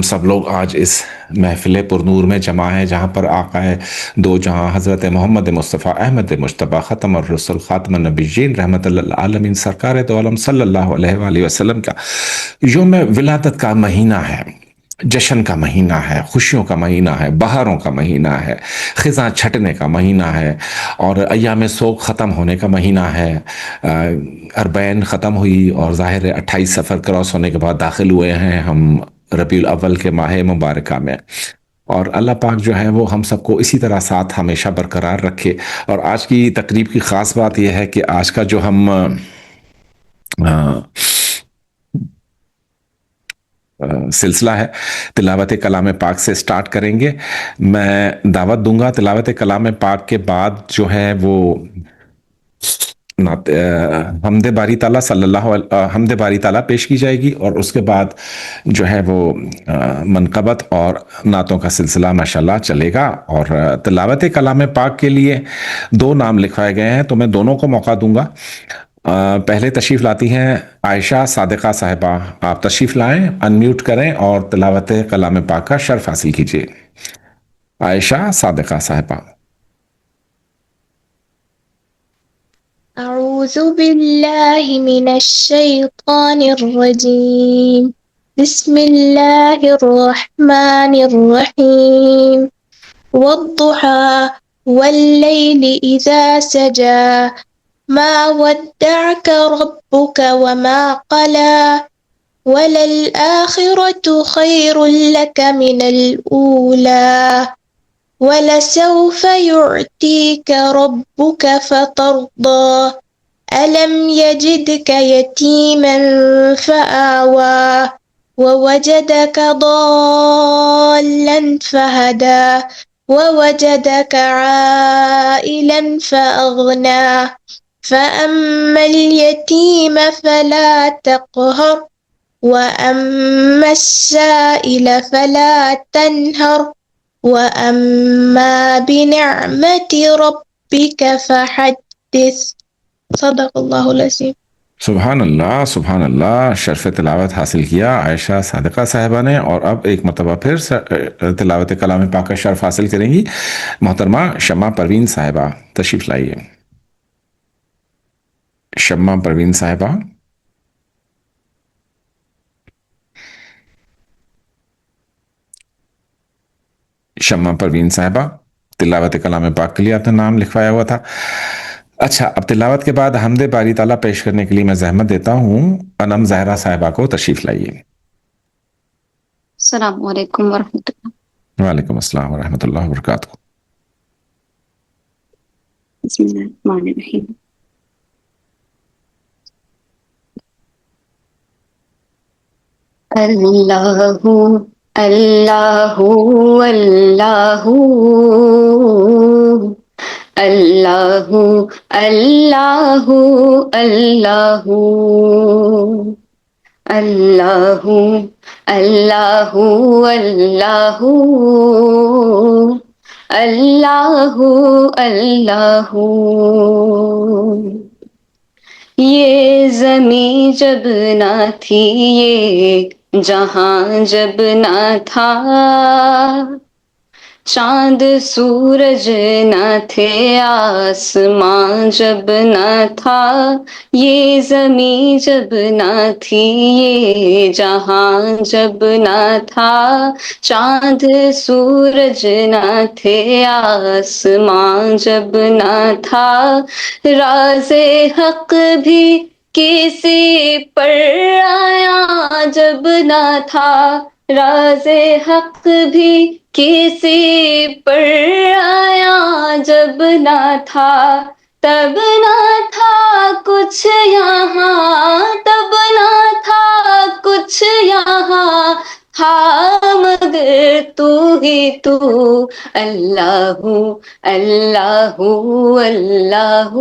سب لوگ آج اس محفل پرنور میں جمع ہیں جہاں پر آقا دو جہاں حضرت محمد مصطفیٰ احمد مجتبیٰ ختم الرسل خاتم النبیین رحمت للعالمین سرکار دو عالم صلی اللہ علیہ وآلہ وسلم کا یوم ولادت کا مہینہ ہے، جشن کا مہینہ ہے، خوشیوں کا مہینہ ہے، بہاروں کا مہینہ ہے، خزاں چھٹنے کا مہینہ ہے، اور ایام سوگ ختم ہونے کا مہینہ ہے۔ اربعین ختم ہوئی اور ظاہر ہے 28 سفر کراس ہونے کے بعد داخل ہوئے ہیں ہم ربیع الاول کے ماہ مبارکہ میں، اور اللہ پاک جو ہے وہ ہم سب کو اسی طرح ساتھ ہمیشہ برقرار رکھے۔ اور آج کی تقریب کی خاص بات یہ ہے کہ آج کا جو ہم سلسلہ ہے تلاوت کلام پاک سے سٹارٹ کریں گے۔ میں دعوت دوں گا تلاوت کلام پاک کے بعد جو ہے وہ حمد باری تعالیٰ صلی اللہ علیہ حمد باری تعالیٰ پیش کی جائے گی، اور اس کے بعد جو ہے وہ منقبت اور نعتوں کا سلسلہ ماشاءاللہ چلے گا۔ اور تلاوت کلام پاک کے لیے دو نام لکھوائے گئے ہیں تو میں دونوں کو موقع دوں گا۔ پہلے تشریف لاتی ہیں عائشہ صادقہ صاحبہ، آپ تشریف لائیں، انمیوٹ کریں اور تلاوت کلام پاک کا شرف حاصل کیجیے۔ عائشہ صادقہ صاحبہ۔ أعوذ بالله من الشيطان الرجيم. بسم الله الرحمن الرحيم. والضحى والليل إذا سجى ما ودعك ربك وما قلى وللآخرة خير لك من الأولى ولسوف يعطيك ربك فترضى ألم يجدك يتيما فآوى ووجدك ضالا فهدى ووجدك عائلا فأغنى فأما اليتيم فلا تقهر وأما السائل فلا تنهر وَأَمَّا بِنِعْمَةِ رَبِّكَ فَحَدِّثْ صدق اللہ العظیم۔ سبحان اللہ سبحان اللہ، شرف تلاوت حاصل کیا عائشہ صادقہ صاحبہ نے، اور اب ایک مرتبہ پھر تلاوت کلام پاک کا شرف حاصل کریں گی محترمہ شمع پروین صاحبہ، تشریف لائیے۔ شمع پروین صاحبہ۔ شمع پروین صاحبہ، تلاوت کلام پاک کے لیے آپ نے نام لکھوایا ہوا تھا۔ اچھا، اب تلاوت کے بعد حمد باری تعالیٰ پیش کرنے کے لیے میں زحمت دیتا ہوں انم زہرا صاحبہ کو، تشریف لائیے۔ السلام علیکم ورحمۃ اللہ۔ وعلیکم السلام ورحمۃ اللہ وبرکاتہ۔ بسم اللہ الرحمن الرحیم۔ اللہ اللہ اللہ اللہ اللہ اللہ اللہ اللہ اللہ اللہ اللہ۔ یہ زمیں جب نہ تھی، یہ جہاں جب نہ تھا، چاند سورج نہ تھے، آسماں جب نہ تھا، یہ زمیں جب نہ تھی، یہ جہاں جب نہ تھا، چاند سورج نہ تھے، آسماں جب نہ تھا، راز حق بھی کسی پر آیا جب نہ تھا، راز حق بھی کسی پر آیا جب نہ تھا، تب نہ تھا کچھ یہاں، تب نہ تھا کچھ یہاں، تھا مگر تو ہی تو، اللہ اللہ اللہ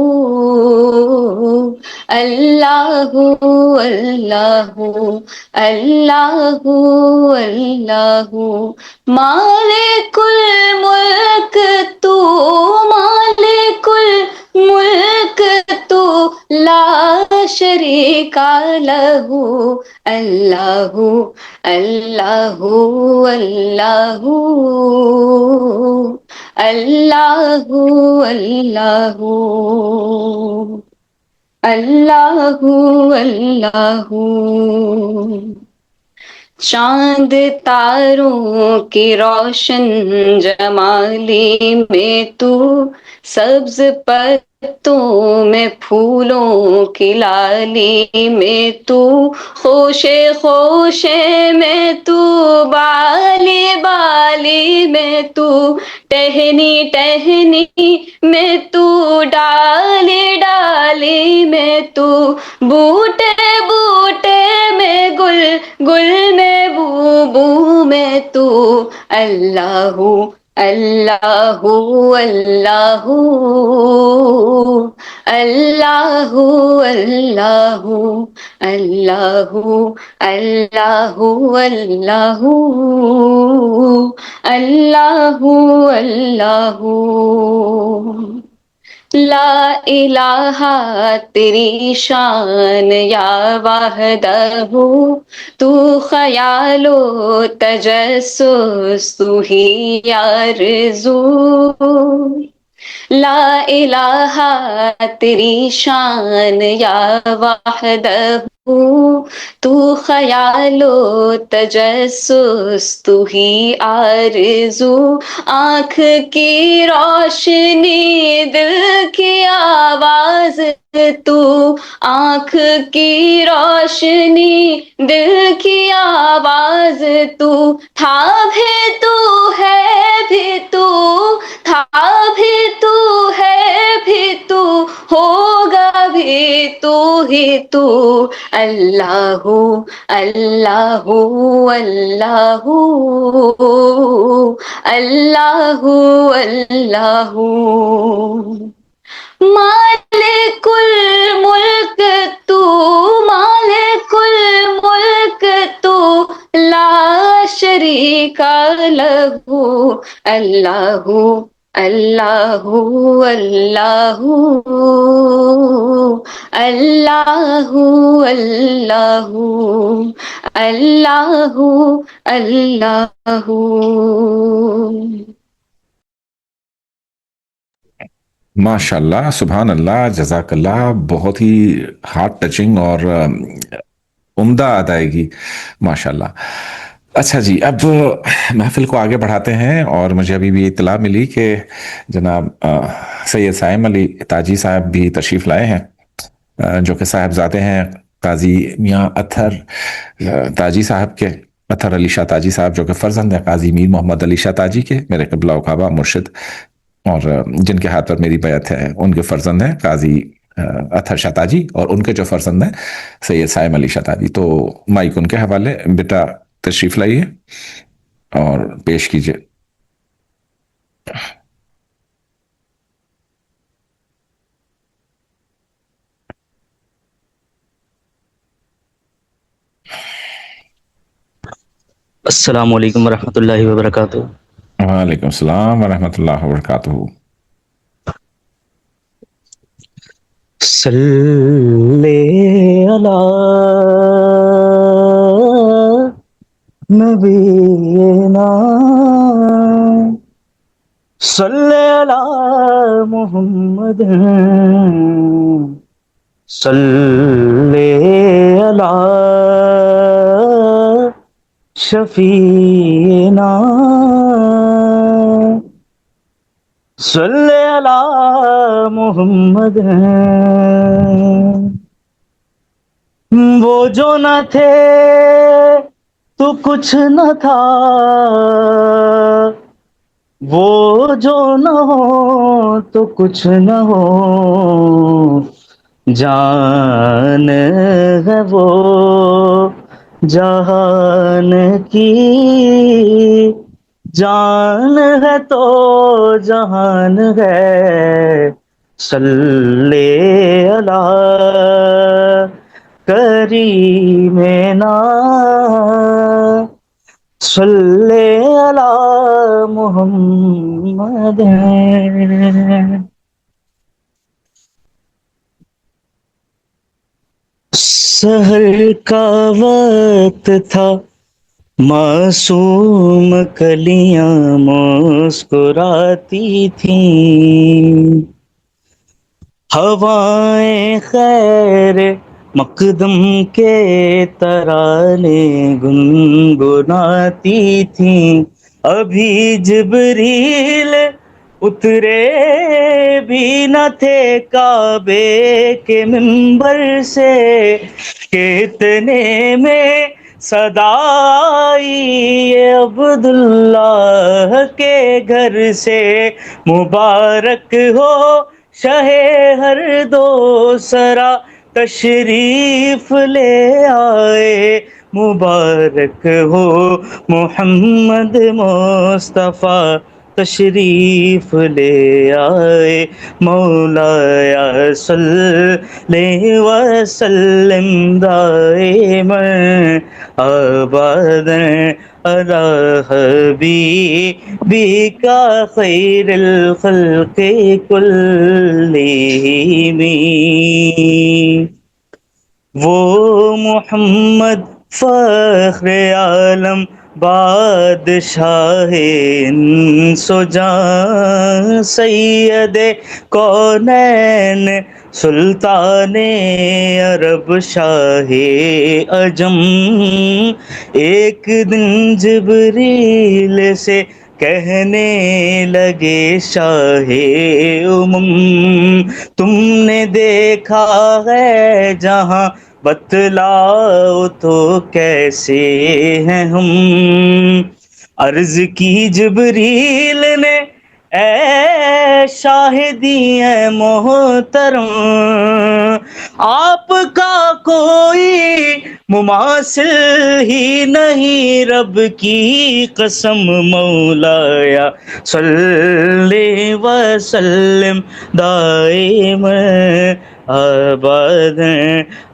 اللہ اللہ اللہ اللہ۔ مالک الملک تو، مالک الملک تو، لا شریک لہ اللہ اللہ اللہ اللہ اللہ اللہ اللہ۔ چاند تاروں کی روشن جمالی میں تو، سبز پتوں میں پھولوں کی لالی میں تو، خوشے خوشے میں تو، بالی بالی میں تو، ٹہنی ٹہنی میں تو، ڈالی ڈالی میں تو، بوٹے بوٹے میں گل، گل میں بو بو میں تو، اللہ اللہ اللہ اللہ اللہ اللہ اللہ اللہ اللہ اللہ۔ لا الہ تیری شان یا وحدہ، تو خیال و تجسس تو ہی آرزو، لا الہ تیری شان یا وحدہ، تو خیال و تجسس تو ہی آرزو، آنکھ کی روشنی دل کی آواز تو، آنکھ کی روشنی دل کی آواز تو، تھا بھی تو ہے بھی تو، تھا بھی تو ہے بھی تو، ہوگا بھی تو ہی تو، اللہ اللہ اللہ اللہ اللہ۔ مالک الملک تو، مالک الملک تو، لا شریک لہ اللہ اللہ اللہ اللہ اللہ اللہ اللہ۔ ماشاء اللہ، سبحان اللہ، جزاک اللہ، بہت ہی ہارٹ ٹچنگ اور عمدہ ادائیگی، ماشاء اللہ۔ اچھا جی، اب محفل کو آگے بڑھاتے ہیں، اور مجھے ابھی بھی اطلاع ملی کہ جناب سید سائم علی تاجی صاحب بھی تشریف لائے ہیں، جو کہ صاحبزادے ہیں قاضی میاں اطہر تاجی صاحب کے، اطہر علی شاہ تاجی صاحب، جو کہ فرزند ہیں قاضی میر محمد علی شاہ تاجی کے، میرے قبلہ و کعبہ مرشد، اور جن کے ہاتھ پر میری بیعت ہے ان کے فرزند ہیں قاضی اطہر شاہ تاجی، اور ان کے جو فرزند ہیں سید سائم علی شاہ تاجی۔ تو مائک ان کے حوالے، بیٹا تشریف لائیے اور پیش کیجیے۔ السلام علیکم ورحمۃ اللہ وبرکاتہ۔ وعلیکم السلام ورحمۃ اللہ وبرکاتہ۔ صلی علی نبینا، صلی علی محمد، صلی علی شفیعنا، صلی علی محمد۔ وہ جو نہ تھے تو کچھ نہ تھا، وہ جو نہ ہو تو کچھ نہ ہو، جان ہے وہ جہان کی، جان ہے تو جہان ہے، صلی علی کریمنا، صلی علی محمد۔ سحر کا وقت تھا، معصوم کلیاں مسکراتی تھیں، ہوائیں خیر مقدم کے ترانے گنگناتی تھیں، ابھی جبریل اترے بھی نہ تھے کعبے کے منبر سے کہ اتنے میں صدا آئی عبداللہ کے گھر سے، مبارک ہو شہ ہر دو سرا تشریف لے آئے، مبارک ہو محمد مصطفیٰ تشریف لے آئے، مولایا صلی وسلم دائما ابدا علی حبیبک خیر الخلق کلہم۔ وہ محمد فخر عالم بادشاہ انس و جاں، سید کونین سلطان عرب شاہ عجم، ایک دن جبریل سے کہنے لگے شاہ امم، تم نے دیکھا ہے جہاں بتلاؤ تو کیسے ہیں ہم؟ عرض کی جبریل نے اے شاہدی اے محترم، آپ کا کوئی مماثل ہی نہیں، رب کی قسم مولایا صلی وسلم دائما ابدا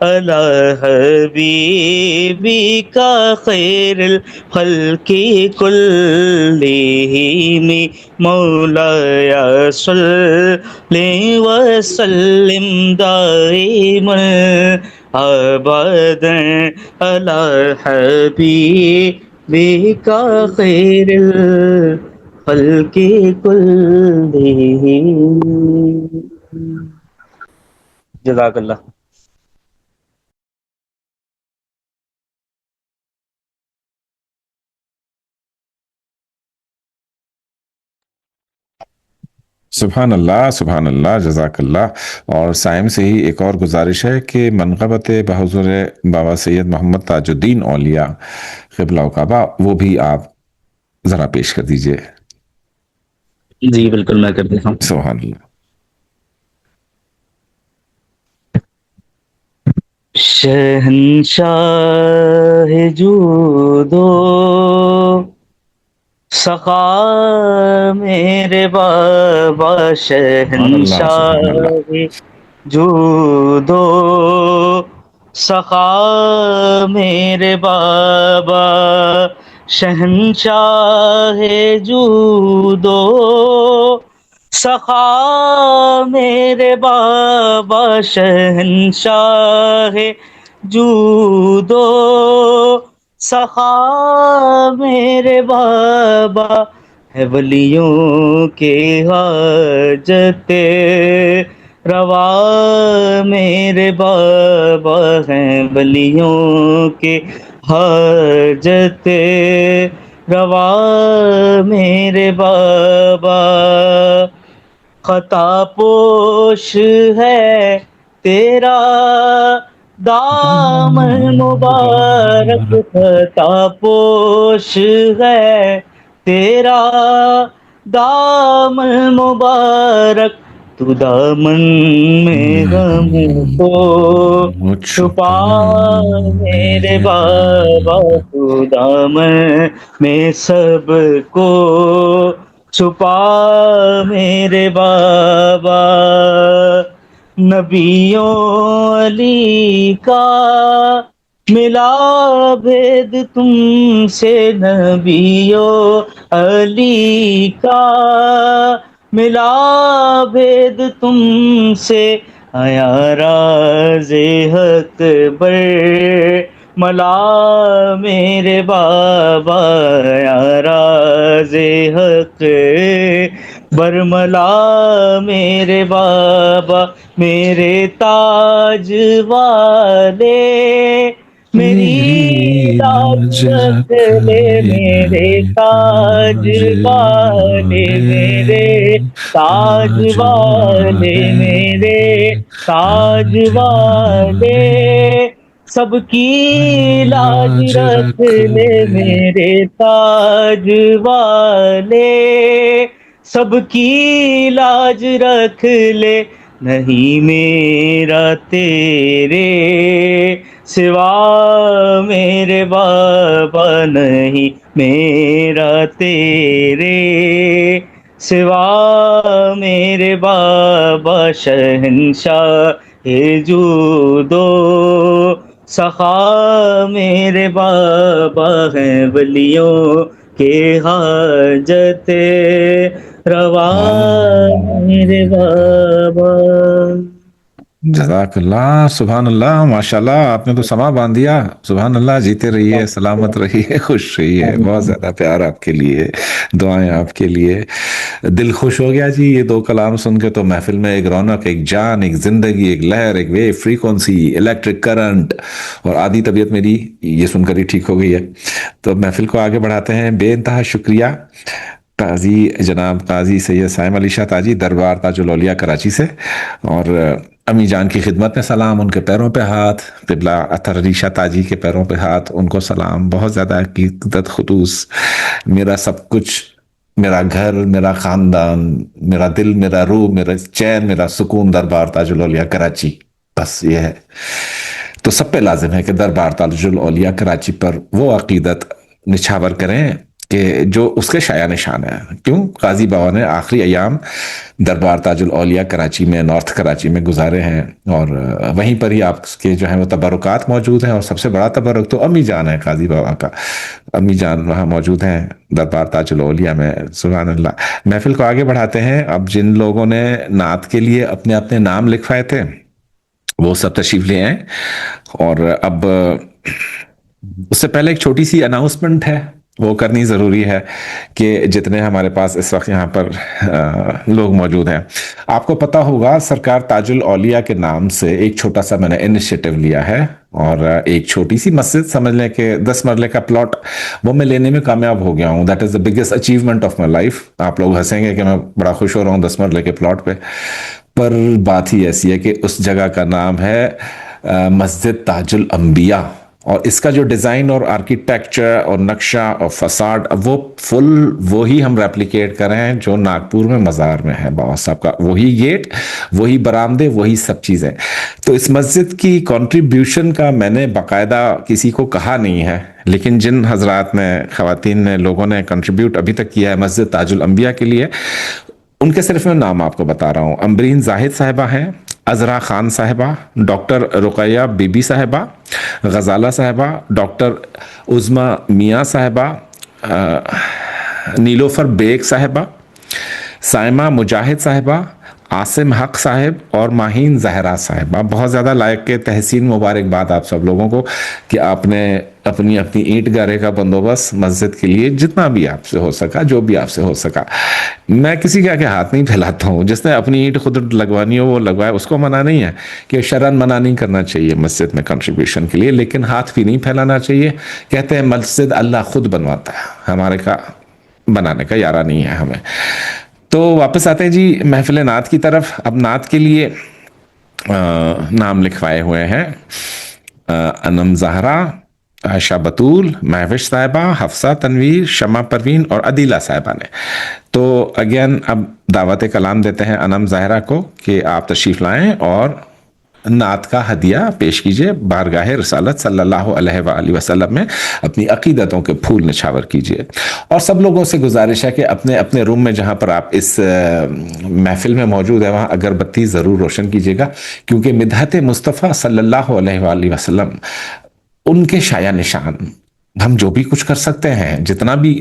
علی حبیبک خیر الخلق کلہم، مولایا صلی وسلم دائما ابدا علی حبیبک خیر الخلق کلہم۔ جزاک اللہ۔ سبحان اللہ سبحان اللہ، جزاک اللہ۔ اور سائم سے ہی ایک اور گزارش ہے کہ منقبت بحضور بابا سید محمد تاج الدین اولیاء قبلہ و کعبہ وہ بھی آپ ذرا پیش کر دیجئے۔ جی بالکل میں کر دیتا ہوں۔ سبحان اللہ۔ شہنشاہ جود و سخا میرے بابا، شہنشاہ جود و سخا میرے بابا، شہنشاہ جود و سخا میرے بابا، شہنشاہ جود و سخا میرے بابا، ہے ولیوں کے حاجت روا میرے بابا، ہیں ولیوں کے حاجت روا میرے بابا، خطا پوش ہے تیرا دامن مبارک، خطا پوش ہے تیرا دامن مبارک، تو دامن میں غم کو چھپا میرے بابا، تو دامن میں سب کو چھپا میرے بابا، نبیوں علی کا ملا بھید تم سے، نبیوں علی کا ملا بھید تم سے، آیا راز حق بر ملا میرے بابا، آیا راز حق برملا میرے بابا، میرے تاج والے میری لاج رکھ لے، میرے تاج والے، میرے تاج والے، میرے تاج والے، سب کی لاج رکھ لے، میرے تاج والے، سب کی لاج رکھ لے، نہیں میرا تیرے سوا میرے بابا، نہیں میرا تیرے سوا میرے بابا، شہنشاہ جود و سخا میرے بابا ہیں، ولیوں کے حاجت روا میرے بابا۔ جزاک اللہ، سبحان اللہ، ماشاءاللہ، آپ نے تو سما باندھ دیا، سبحان اللہ، جیتے رہیے، سلامت رہیے، خوش رہیے، بہت زیادہ پیار آپ کے لیے، دعائیں آپ کے لیے، دل خوش ہو گیا جی یہ دو کلام سن کے، تو محفل میں ایک رونق، ایک جان، ایک زندگی، ایک لہر، ایک ویو فریکوینسی، الیکٹرک کرنٹ، اور آدھی طبیعت میری یہ سن کر ہی ٹھیک ہو گئی ہے۔ تو محفل کو آگے بڑھاتے ہیں، بے انتہا شکریہ قاضی جناب قاضی سید سائم علی شاہ تاجی، دربار تاج الاولیاء کراچی سے، اور امی جان کی خدمت میں سلام، ان کے پیروں پہ ہاتھ، قبلہ اطہر علی شاہ تاجی کے پیروں پہ ہاتھ، ان کو سلام، بہت زیادہ عقیدت خلوص، میرا سب کچھ، میرا گھر، میرا خاندان، میرا دل، میرا روح، میرا چین، میرا سکون، دربار تاج الاولیاء کراچی، بس یہ ہے۔ تو سب پہ لازم ہے کہ دربار تاج الاولیاء کراچی پر وہ عقیدت نچھاور کریں کہ جو اس کے شایع نشان ہے۔ کیوں؟ قاضی بابا نے آخری ایام دربار تاج الاولیاء کراچی میں، نارتھ کراچی میں گزارے ہیں، اور وہیں پر ہی آپ کے جو ہیں وہ تبرکات موجود ہیں، اور سب سے بڑا تبرک تو امی جان ہے قاضی بابا کا، امی جان وہاں موجود ہیں دربار تاج الاولیاء میں، سبحان اللہ۔ محفل کو آگے بڑھاتے ہیں، اب جن لوگوں نے نعت کے لیے اپنے اپنے نام لکھوائے تھے وہ سب تشریف لے آئیں، اور اب اس سے پہلے ایک چھوٹی سی اناؤنسمنٹ ہے، وہ کرنی ضروری ہے کہ جتنے ہمارے پاس اس وقت یہاں پر لوگ موجود ہیں، آپ کو پتا ہوگا سرکار تاج الاولیاء کے نام سے ایک چھوٹا سا میں نے انیشیٹو لیا ہے، اور ایک چھوٹی سی مسجد، سمجھ لیں کہ 10 مرلے کا پلاٹ، وہ میں لینے میں کامیاب ہو گیا ہوں۔ That is the biggest achievement of my life. آپ لوگ ہنسیں گے کہ میں بڑا خوش ہو رہا ہوں 10 مرلے کے پلاٹ پہ، پر بات ہی ایسی ہے کہ اس جگہ کا نام ہے مسجد تاج الانبیاء، اور اس کا جو ڈیزائن اور آرکیٹیکچر اور نقشہ اور فساد، وہ فل وہی ہم ریپلیکیٹ کر رہے ہیں جو ناگپور میں مزار میں ہے بابا صاحب کا، وہی گیٹ، وہی برآمدے، وہی سب چیزیں۔ تو اس مسجد کی کنٹریبیوشن کا میں نے باقاعدہ کسی کو کہا نہیں ہے، لیکن جن حضرات نے، خواتین نے، لوگوں نے کنٹریبیوٹ ابھی تک کیا ہے مسجد تاج الانبیاء کے لیے، ان کے صرف میں نام آپ کو بتا رہا ہوں۔ امبرین زاہد صاحبہ ہیں، عذرا خان صاحبہ، ڈاکٹر رقیہ بی بی صاحبہ، غزالہ صاحبہ، ڈاکٹر عظما میاں صاحبہ، نیلوفر بیگ صاحبہ، سائمہ مجاہد صاحبہ، عاصم حق صاحب، اور ماہین زہرا صاحبہ۔ بہت زیادہ لائق کے تحسین، مبارکباد آپ سب لوگوں کو کہ آپ نے اپنی اینٹ گارے کا بندوبست مسجد کے لیے جتنا بھی آپ سے ہو سکا، جو بھی آپ سے ہو سکا۔ میں کسی کے آگے ہاتھ نہیں پھیلاتا ہوں، جس نے اپنی اینٹ خود لگوانی ہو وہ لگوائے، اس کو منع نہیں ہے کہ شرعاً منع نہیں کرنا چاہیے مسجد میں کنٹریبیوشن کے لیے، لیکن ہاتھ بھی نہیں پھیلانا چاہیے۔ کہتے ہیں مسجد اللہ خود بنواتا ہے، ہمارے کا بنانے کا یارہ نہیں ہے ہمیں۔ تو واپس آتے ہیں جی محفل نعت کی طرف۔ اب نعت کے لیے نام لکھوائے ہوئے ہیں انم زہرا، عائشہ بطول، مہوش صاحبہ، حفصہ تنویر، شمع پروین اور عدیلہ صاحبہ نے۔ تو اگین اب دعوت کلام دیتے ہیں انم زہرا کو کہ آپ تشریف لائیں اور نعت کا ہدیہ پیش کیجئے، بارگاہ رسالت صلی اللہ علیہ وآلہ وسلم میں اپنی عقیدتوں کے پھول نچھاور کیجئے۔ اور سب لوگوں سے گزارش ہے کہ اپنے اپنے روم میں جہاں پر آپ اس محفل میں موجود ہے وہاں اگربتی ضرور روشن کیجئے گا، کیونکہ مدحت مصطفیٰ صلی اللہ علیہ وآلہ وسلم، ان کے شایع نشان، ہم جو بھی کچھ کر سکتے ہیں، جتنا بھی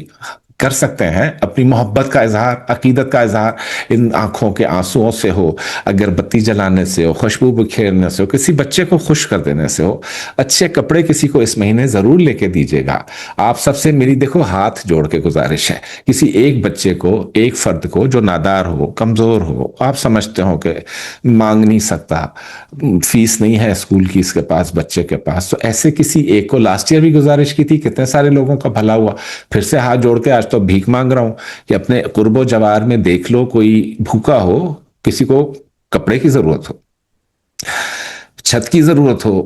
کر سکتے ہیں اپنی محبت کا اظہار، عقیدت کا اظہار ان آنکھوں کے آنسوؤں سے ہو، اگر بتی جلانے سے ہو، خوشبو بکھیرنے سے ہو، کسی بچے کو خوش کر دینے سے ہو، اچھے کپڑے کسی کو اس مہینے ضرور لے کے دیجیے گا۔ آپ سب سے میری دیکھو ہاتھ جوڑ کے گزارش ہے، کسی ایک بچے کو، ایک فرد کو جو نادار ہو، کمزور ہو، آپ سمجھتے ہو کہ مانگ نہیں سکتا، فیس نہیں ہے اسکول کی اس کے پاس، بچے کے پاس، تو ایسے کسی ایک کو لاسٹ ایئر بھی گزارش کی تھی، کتنے سارے لوگوں کا بھلا ہوا، پھر سے ہاتھ جوڑ کے آج تو بھیک مانگ رہا ہوں کہ اپنے قرب و جوار میں دیکھ لو کوئی بھوکا ہو، کسی کو کپڑے کی ضرورت ہو، چھت کی ضرورت ہو،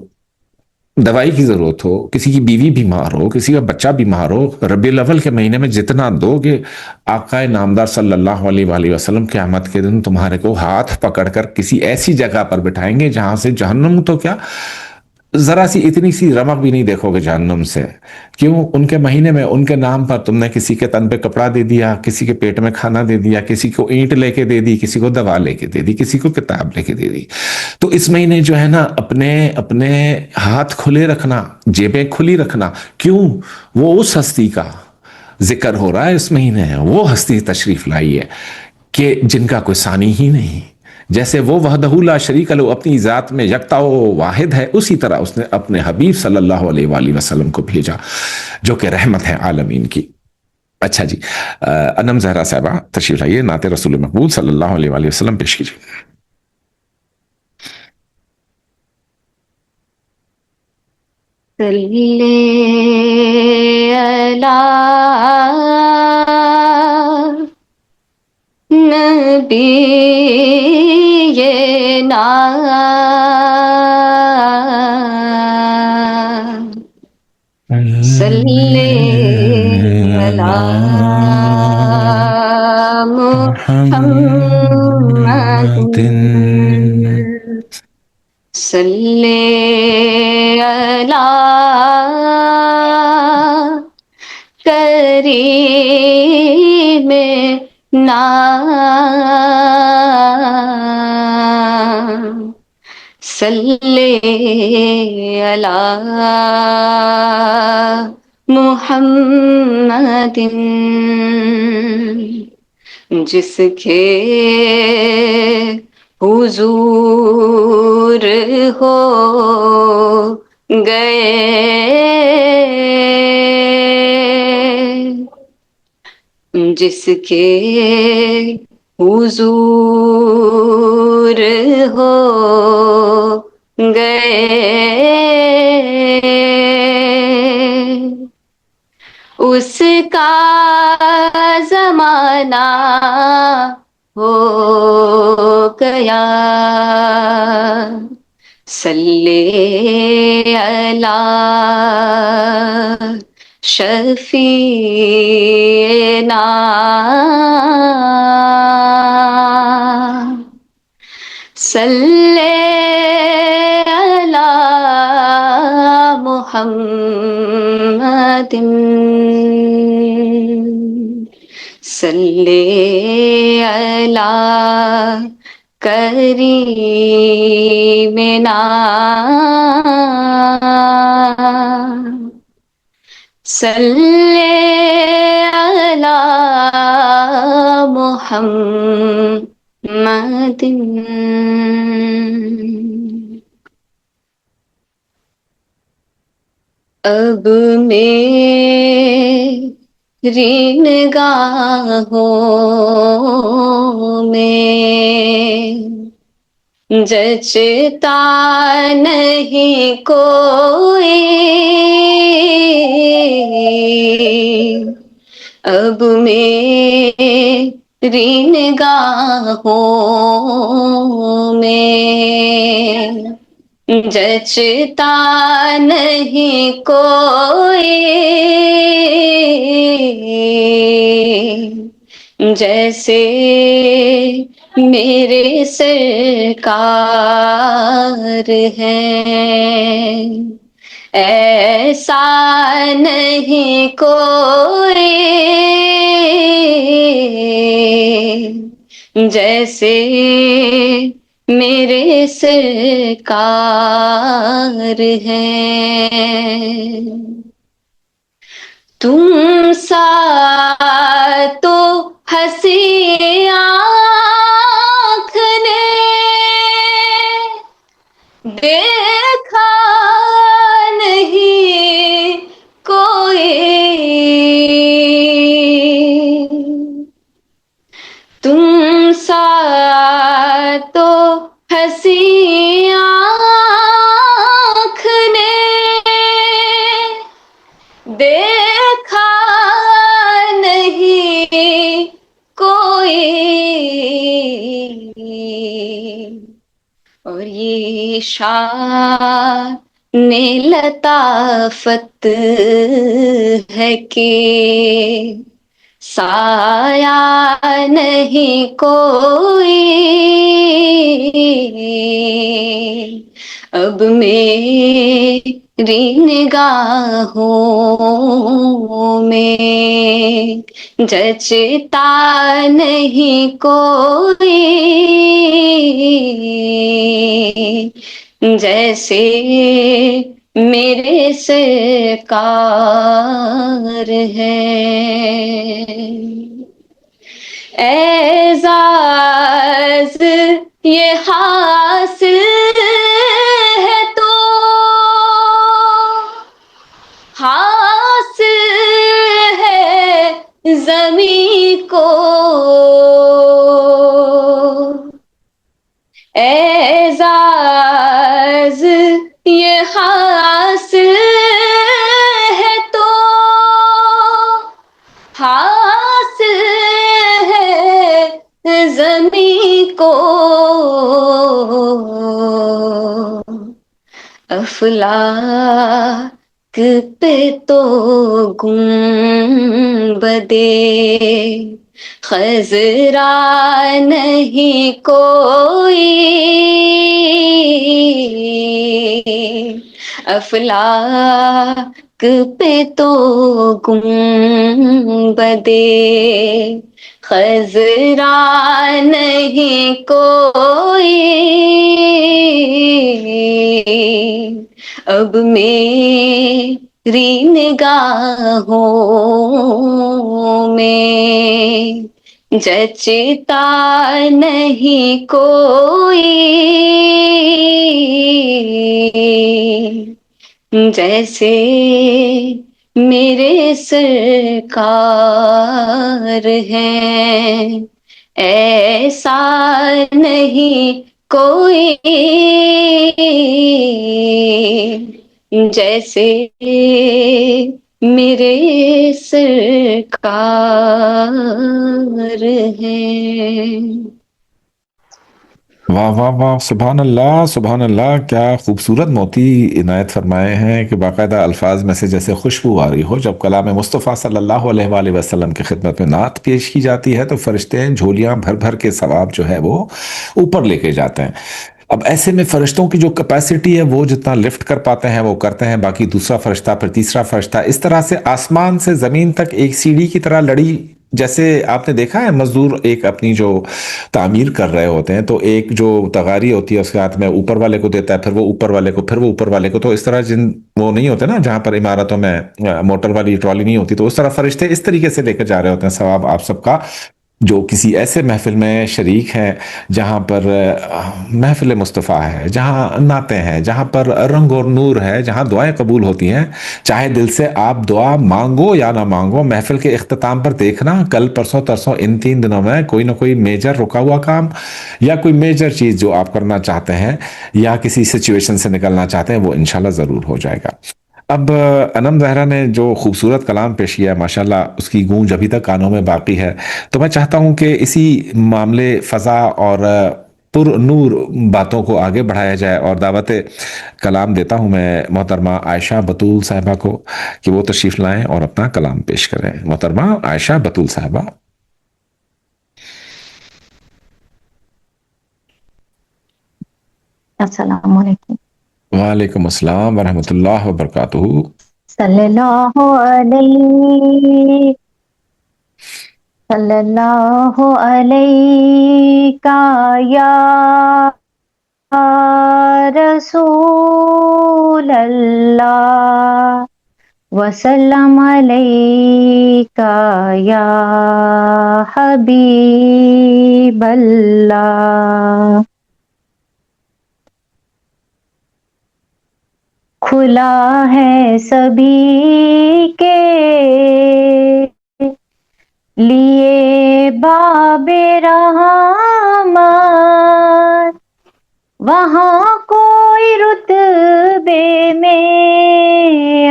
دوائی کی ضرورت ہو، کسی کی بیوی بیمار ہو، کسی کا بچہ بیمار ہو، ربیع الاول کے مہینے میں جتنا دو گے، آقا نامدار صلی اللہ علیہ وآلہ وسلم قیامت کے دن تمہارے کو ہاتھ پکڑ کر کسی ایسی جگہ پر بٹھائیں گے جہاں سے جہنم تو کیا ذرا سی اتنی سی رمق بھی نہیں دیکھو گے جہنم سے۔ کیوں؟ ان کے مہینے میں ان کے نام پر تم نے کسی کے تن پہ کپڑا دے دیا، کسی کے پیٹ میں کھانا دے دیا، کسی کو اینٹ لے کے دے دی، کسی کو دوا لے کے دے دی، کسی کو کتاب لے کے دے دی۔ تو اس مہینے جو ہے نا اپنے ہاتھ کھلے رکھنا، جیبیں کھلی رکھنا۔ کیوں؟ وہ اس ہستی کا ذکر ہو رہا ہے اس مہینے، وہ ہستی تشریف لائی ہے کہ جن کا کوئی ثانی ہی نہیں، جیسے وہ وحدہ لا شریک لہ اپنی ذات میں یکتا و واحد ہے، اسی طرح اس نے اپنے حبیب صلی اللہ علیہ وآلہ وسلم کو بھیجا جو کہ رحمت ہے عالمین کی۔ اچھا جی، انم زہرا صاحبہ تشریف لائیے، نعت رسول مقبول صلی اللہ علیہ وآلہ وسلم پیش کیجیے۔ صلی علی نبینا صلی علی محمد صلی علی کریم صلی علی محمد جس کے حضور ہو گئے جس کے حضور ہو گئے اس کا زمانہ ہو گیا صلی علی شفیعنا صلی علی محمد صلی علی کریمنا صلی علی محمد۔ اب میری نگاہوں میں جچتا نہیں کوئی، اب میری نگاہوں میں جچتا نہیں کوئی، جیسے میرے سرکار ہیں، ایسا نہیں کوئی جیسے میرے سرکار ہیں۔ تم سا تو ہنسی آنکھ نے دیکھا نہیں کوئی، تم سا تو ہنسی آنکھ نے دیکھا نہیں کوئی، اور یہ شان لطافت ہے کہ سایہ نہیں کوئی، اب میری نگاہوں میں جچتا نہیں کوئی، جیسے میرے سرکار ہے۔ اعزاز یہ حاصل ہے تو حاصل ہے زمین کو، اعزاز یہ حاصل ہے تو حاصل ہے زمین کو، افلاک پہ تو گنبدِ خضرا نہیں کوئی، افلاک پہ تو گنبدِ خضرا نہیں کوئی، اب میری نگاہوں میں جچتا نہیں کوئی، جیسے میرے سرکار ہیں، ایسا نہیں کوئی، جیسے میرے سرکار ہیں۔ واہ واہ واہ، سبحان اللہ سبحان اللہ، کیا خوبصورت موتی عنایت فرمائے ہیں کہ باقاعدہ الفاظ میں سے جیسے خوشبو آ رہی ہو۔ جب کلام مصطفیٰ صلی اللہ علیہ وآلہ وسلم کی خدمت میں نعت پیش کی جاتی ہے تو فرشتے جھولیاں بھر بھر کے ثواب جو ہے وہ اوپر لے کے جاتے ہیں۔ اب ایسے میں فرشتوں کی جو کیپیسٹی ہے وہ جتنا لفٹ کر پاتے ہیں وہ کرتے ہیں، باقی دوسرا فرشتہ پھر تیسرا فرشتہ، اس طرح سے آسمان سے زمین تک ایک سیڑھی کی طرح لڑی۔ جیسے آپ نے دیکھا ہے مزدور ایک اپنی جو تعمیر کر رہے ہوتے ہیں تو ایک جو تغاری ہوتی ہے اس کے ہاتھ میں اوپر والے کو دیتا ہے، پھر وہ اوپر والے کو، پھر وہ اوپر والے کو، تو اس طرح وہ نہیں ہوتے نا جہاں پر عمارتوں میں موٹر والی ٹرالی نہیں ہوتی، تو اس طرح فرشتے اس طریقے سے لے کر جا رہے ہوتے ہیں ثواب آپ سب کا جو کسی ایسے محفل میں شریک ہیں جہاں پر محفل مصطفیٰ ہے، جہاں نعتیں ہیں، جہاں پر رنگ اور نور ہے، جہاں دعائیں قبول ہوتی ہیں۔ چاہے دل سے آپ دعا مانگو یا نہ مانگو، محفل کے اختتام پر دیکھنا کل پرسوں ترسوں ان 3 دنوں میں کوئی نہ کوئی میجر رکا ہوا کام یا کوئی میجر چیز جو آپ کرنا چاہتے ہیں یا کسی سچویشن سے نکلنا چاہتے ہیں وہ انشاءاللہ ضرور ہو جائے گا۔ اب انم زہرا نے جو خوبصورت کلام پیش کیا ہے ماشاءاللہ اس کی گونج ابھی تک کانوں میں باقی ہے، تو میں چاہتا ہوں کہ اسی معاملے فضا اور پر نور باتوں کو آگے بڑھایا جائے، اور دعوت کلام دیتا ہوں میں محترمہ عائشہ بطول صاحبہ کو کہ وہ تشریف لائیں اور اپنا کلام پیش کریں۔ محترمہ عائشہ بطول صاحبہ۔ السلام علیکم۔ وعلیکم السلام ورحمۃ اللہ وبرکاتہ۔ صلی اللہ علیہ صلی اللہ علیہ یا رسول اللہ وسلم علیکا یا حبیب اللہ. کھلا ہے سبھی کے لیے باب رحمت، وہاں کوئی رتبے میں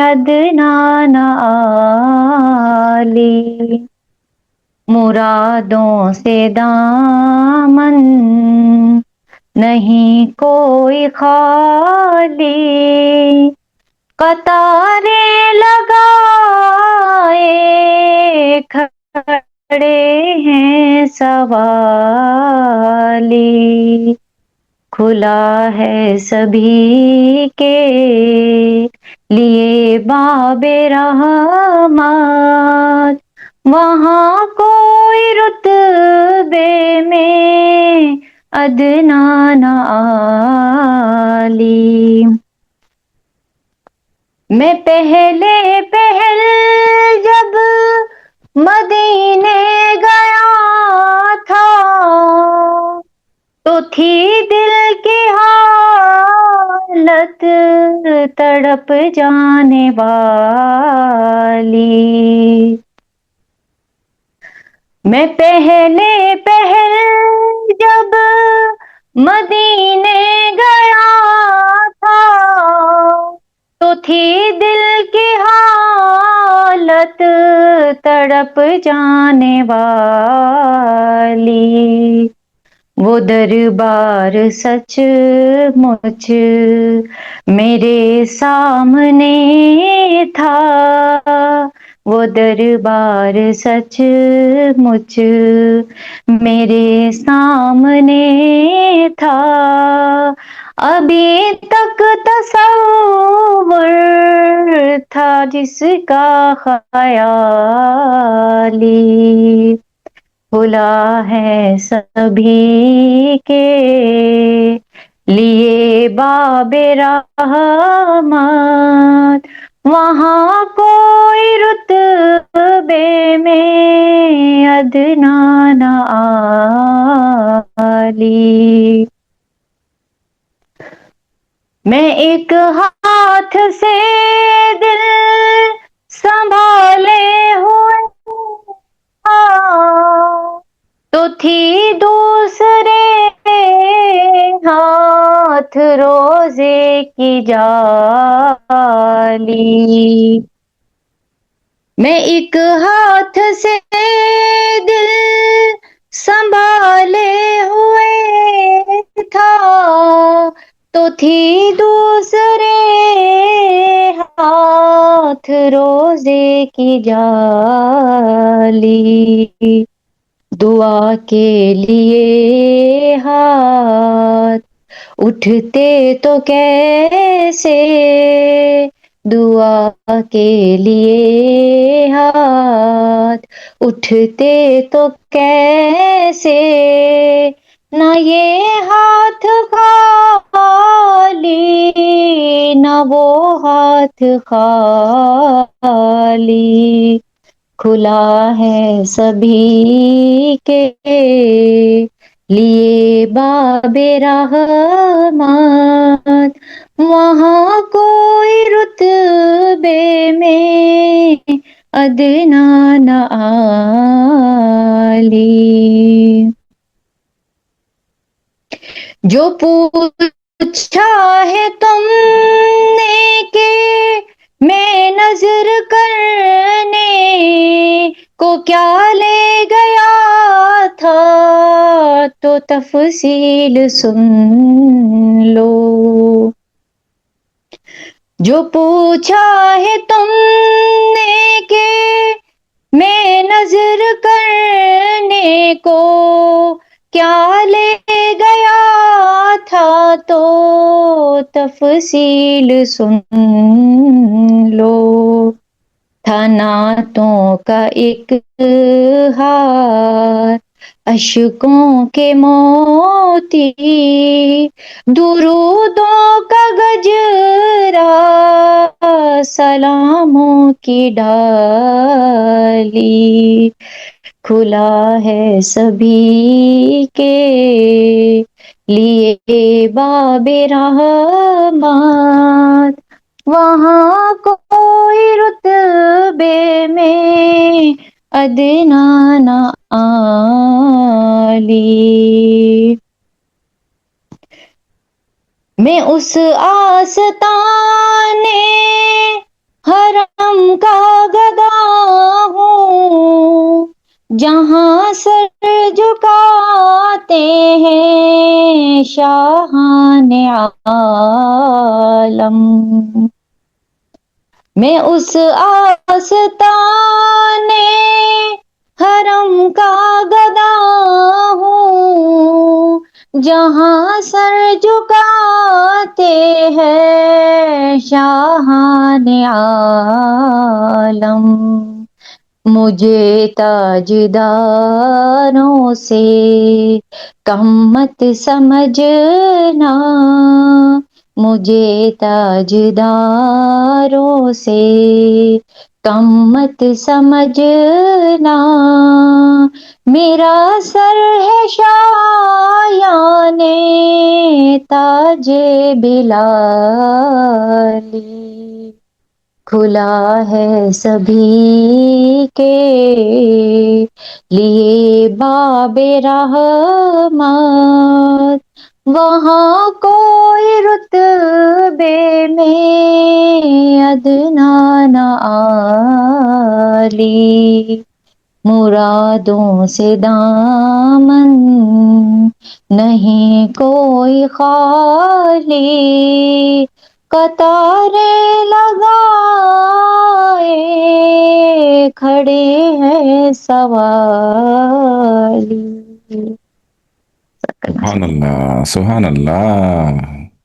ادنا نہ عالی، مرادوں سے دامن نہیں کوئی خالی، قطاریں لگائے کھڑے ہیں سوالی، کھلا ہے سبھی کے لیے باب رحمت، وہاں کوئی رتبے میں ادنا نہ عالی. میں پہلے جب مدینے گیا تھا تو تھی دل کی حالت تڑپ جانے والی. میں پہلے جب مدینے گیا تھا تو تھی دل کی حالت تڑپ جانے والی. وہ دربار سچ مچ میرے سامنے تھا، وہ دربار سچ مچ میرے سامنے تھا، ابھی تک تصور تھا جس کا خیالی، کھلا ہے سبھی کے لیے باب رحمت، وہاں کوئی رتبے میں ادنا نہ عالی. میں ایک ہاتھ سے دل سنبھالے ہوئے تو تھی دوسرے ہاتھ روزے کی جالی. میں ایک ہاتھ سے دل سنبھالے ہوئے تھا تو تھی دوسرے ہاتھ روزے کی جالی. دعا کے لیے ہاتھ اٹھتے تو کیسے، دعا کے لیے ہاتھ اٹھتے تو کیسے، نہ یہ ہاتھ خالی نہ وہ ہاتھ خالی، کھلا ہے سبھی کے لیے باب رحمت، وہاں کوئی رتبے میں ادنا نہ عالی. جو پوچھا ہے تم نے کہ میں نظر کرنے کو کیا لے گیا تھا تو تفصیل سن لو. جو پوچھا ہے تم نے کہ میں نظر کرنے کو کیا لے گیا تھا تو تفصیل سن لو. تھا نعتوں کا ایک ہار اشکوں کے موتی، درودوں کا گجرا، سلاموں کی ڈالی، کھلا ہے سبھی کے لیے باب رحمت، وہاں کوئی رتبے میں ادنا نہ عالی۔ میں اس آستانے حرم کا گدا ہوں، جہاں سر جھکاتے ہیں شاہان عالم۔ میں اس آستانے حرم کا گدا ہوں، جہاں سر جھکاتے ہیں شاہان عالم۔ مجھے تاجداروں سے کم مت سمجھنا، مجھے تاجداروں سے کم مت سمجھنا، میرا سر ہے شایان تاج بلالی، کھلا ہے سبھی کے لیے باب رحمت، وہاں کوئی رتبے میں ادنا نہ عالی، مرادوں سے دامن نہیں کوئی خالی، قطارے لگائے کھڑے ہیں سوالی۔ سبحان اللہ، سبحان اللہ،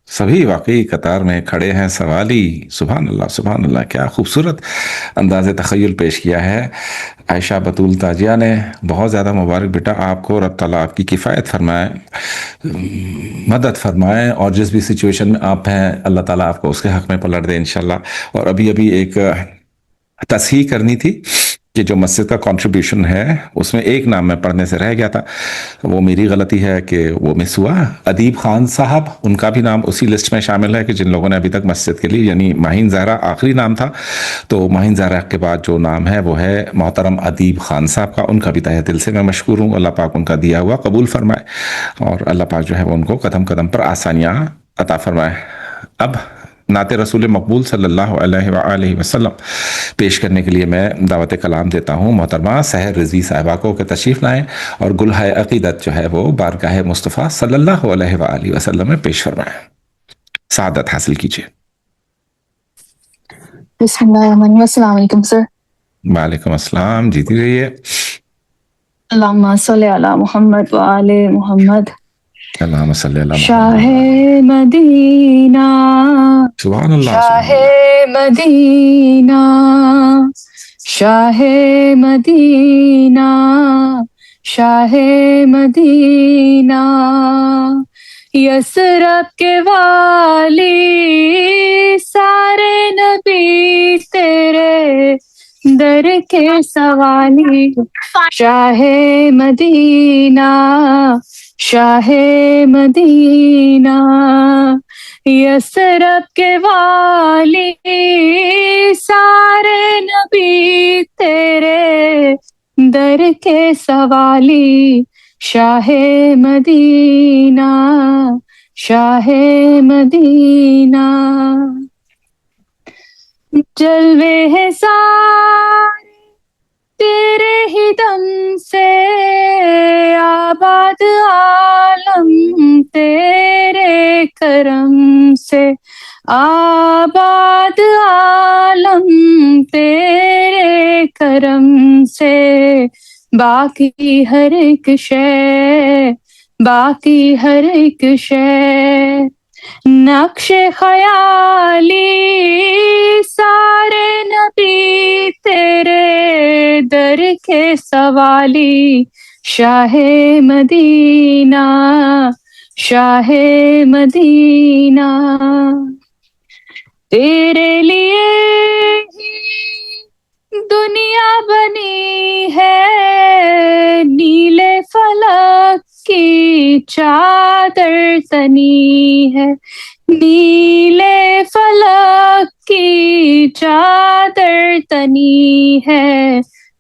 سبھی واقعی قطار میں کھڑے ہیں سوالی۔ سبحان اللہ، سبحان اللہ، کیا خوبصورت انداز تخیل پیش کیا ہے عائشہ بطول تاجیہ نے۔ بہت زیادہ مبارک بیٹا آپ کو، رب تعالیٰ آپ کی کفایت فرمائے، مدد فرمائے، اور جس بھی سچویشن میں آپ ہیں اللہ تعالیٰ آپ کو اس کے حق میں پلٹ دے انشاءاللہ۔ اور ابھی ایک تصحیح کرنی تھی کہ جو مسجد کا کنٹریبیوشن ہے اس میں ایک نام میں پڑھنے سے رہ گیا تھا، وہ میری غلطی ہے کہ وہ مس ہوا۔ ادیب خان صاحب، ان کا بھی نام اسی لسٹ میں شامل ہے کہ جن لوگوں نے ابھی تک مسجد کے لیے، یعنی ماہین زہرا آخری نام تھا، تو ماہین زہرا کے بعد جو نام ہے وہ ہے محترم ادیب خان صاحب کا۔ ان کا بھی تہہ دل سے میں مشکور ہوں، اللہ پاک ان کا دیا ہوا قبول فرمائے، اور اللہ پاک جو ہے وہ ان کو قدم قدم پر آسانیاں عطا فرمائے۔ اب نعت رسول مقبول صلی اللہ علیہ وآلہ وسلم پیش کرنے کے لیے میں دعوت کلام دیتا ہوں محترمہ سحر رضوی صاحبہ کو کہ تشریف لائیں اور گلہائے عقیدت جو ہے وہ بارگاہ مصطفیٰ صلی اللہ علیہ وآلہ وسلم میں پیش فرمائیں، سعادت حاصل کیجیے۔ بسم اللہ الرحمن الرحیم۔ السلام علیکم سر۔ وعلیکم السلام، جیتی رہیے۔ اللہم صلی علی محمد وآل محمد۔ اللہم صلی اللہ شاہ مدینہ، سبحان اللہ، شاہ مدینہ، شاہ مدینہ، شاہ مدینہ، یثرب کے والی، سارے نبی تیرے در کے سوالی، شاہ مدینہ، شاہ مدینہ، یثرب کے والی، سارے نبی تیرے در کے سوالی، شاہ مدینہ، شاہ مدینہ، جلوے ہیں سارے تیرے ہی دم سے، آباد عالم تیرے کرم سے، آباد عالم تیرے کرم سے، باقی ہر ایک شے، باقی ہر ایک شے، نقش خیالی، سارے نبی تیرے در کے سوالی، شاہ مدینہ شاہ مدینہ تیرے لیے ہی دنیا بنی ہے، نیلے فلک کی چادر تنی ہے، نیلے فلک کی چادر تنی ہے،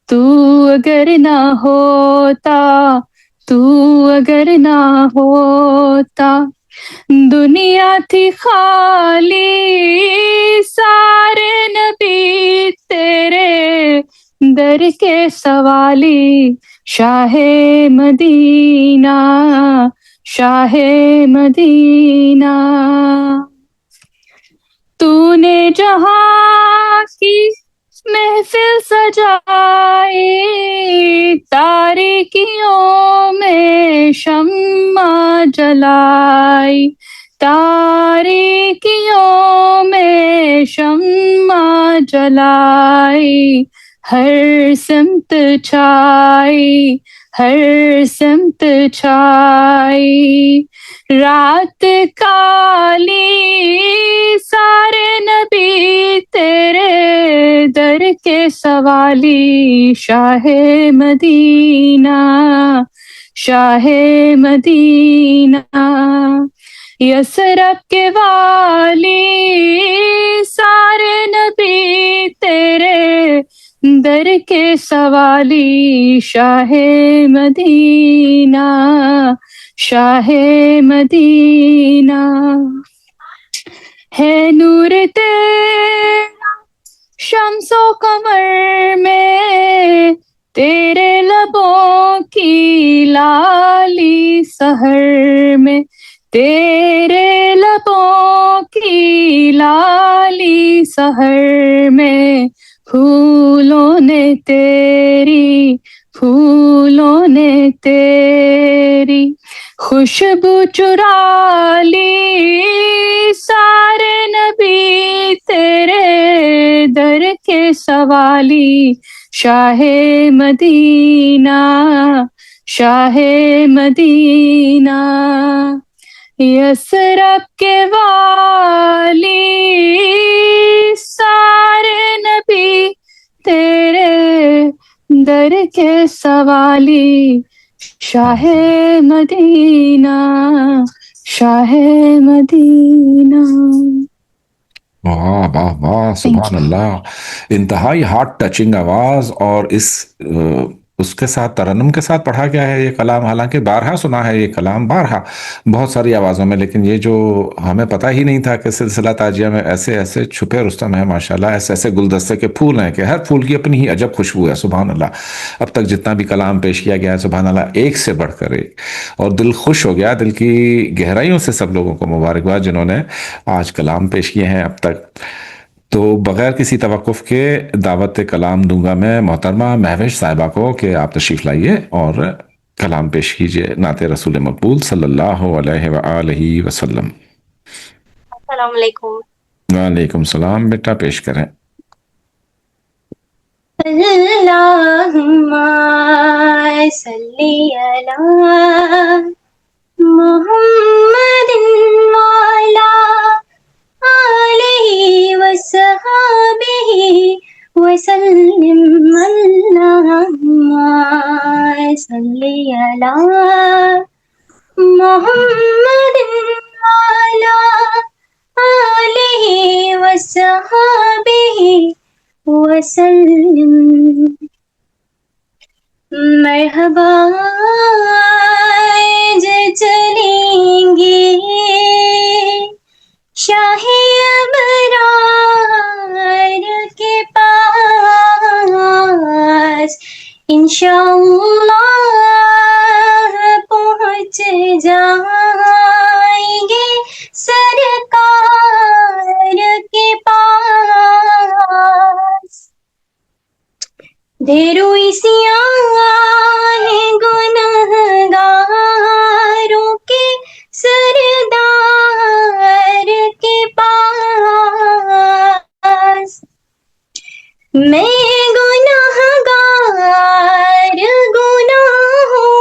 تو اگر نہ ہوتا، تو اگر نہ ہوتا، دنیا تھی خالی، سارے نبی تیرے در کے سوالی، شاہ مدینہ شاہ مدینہ تو نے جہاں کی محفل سجائی، تاریکیوں میں شمع جلائی، تاریکیوں میں شمع جلائی، ہر سمت چھائی، ہر سمت چھائی، رات کالی، سارے نبی تیرے در کے سوالی، شاہ مدینہ شاہ مدینہ یثرب کے والی، سارے نبی تیرے در کے سوالی، شاہ مدینہ شاہ مدینہ ہے نور تیرا شمس و قمر میں، تیرے لبوں کی لالی سحر میں، تیرے لبوں کی لالی سحر میں، پھولوں نے تیری پھولوں نے تیری خوشبو چرا لی، سارے نبی تیرے در کے سوالی، شاہ مدینہ شاہ مدینہ یثرب کے والی، سارے نبی تیرے در کے سوالی، شاہ مدینہ شاہ مدینہ. واہ واہ واہ سبحان اللہ، انتہائی ہارٹ ٹچنگ آواز، اور اس کے ساتھ ترنم کے ساتھ پڑھا گیا ہے یہ کلام. حالانکہ بارہا سنا ہے یہ کلام، بارہا بہت ساری آوازوں میں، لیکن یہ جو ہمیں پتہ ہی نہیں تھا کہ سلسلہ تاجیہ میں ایسے ایسے چھپے رستم ہیں ماشاءاللہ، ایسے ایسے گلدستے کے پھول ہیں کہ ہر پھول کی اپنی ہی عجب خوشبو ہے. سبحان اللہ، اب تک جتنا بھی کلام پیش کیا گیا ہے سبحان اللہ ایک سے بڑھ کر ایک، اور دل خوش ہو گیا. دل کی گہرائیوں سے سب لوگوں کو مبارکباد جنہوں نے آج کلام پیش کیے ہیں اب تک. تو بغیر کسی توقف کے دعوت کلام دوں گا میں محترمہ مہوش صاحبہ کو کہ آپ تشریف لائیے اور کلام پیش کیجیے نعت رسول مقبول صلی اللہ علیہ وآلہ وسلم. السلام علیکم. وعلیکم السلام، بیٹا پیش کریں. اللہم صلی علی محمد وعلی آلہ وصحبہ وسلم. اللہم صلی علی محمد وعلی آلہ وصحبہ وسلم. مرحبا چلیں گے شاہ ابرار کے پاس، انشاءاللہ پہنچ جائیں گے سرکار کے پاس. ڈھیروں سیاہ گنہگاروں کے سردار کے پاس، میں گنہگار گناہوں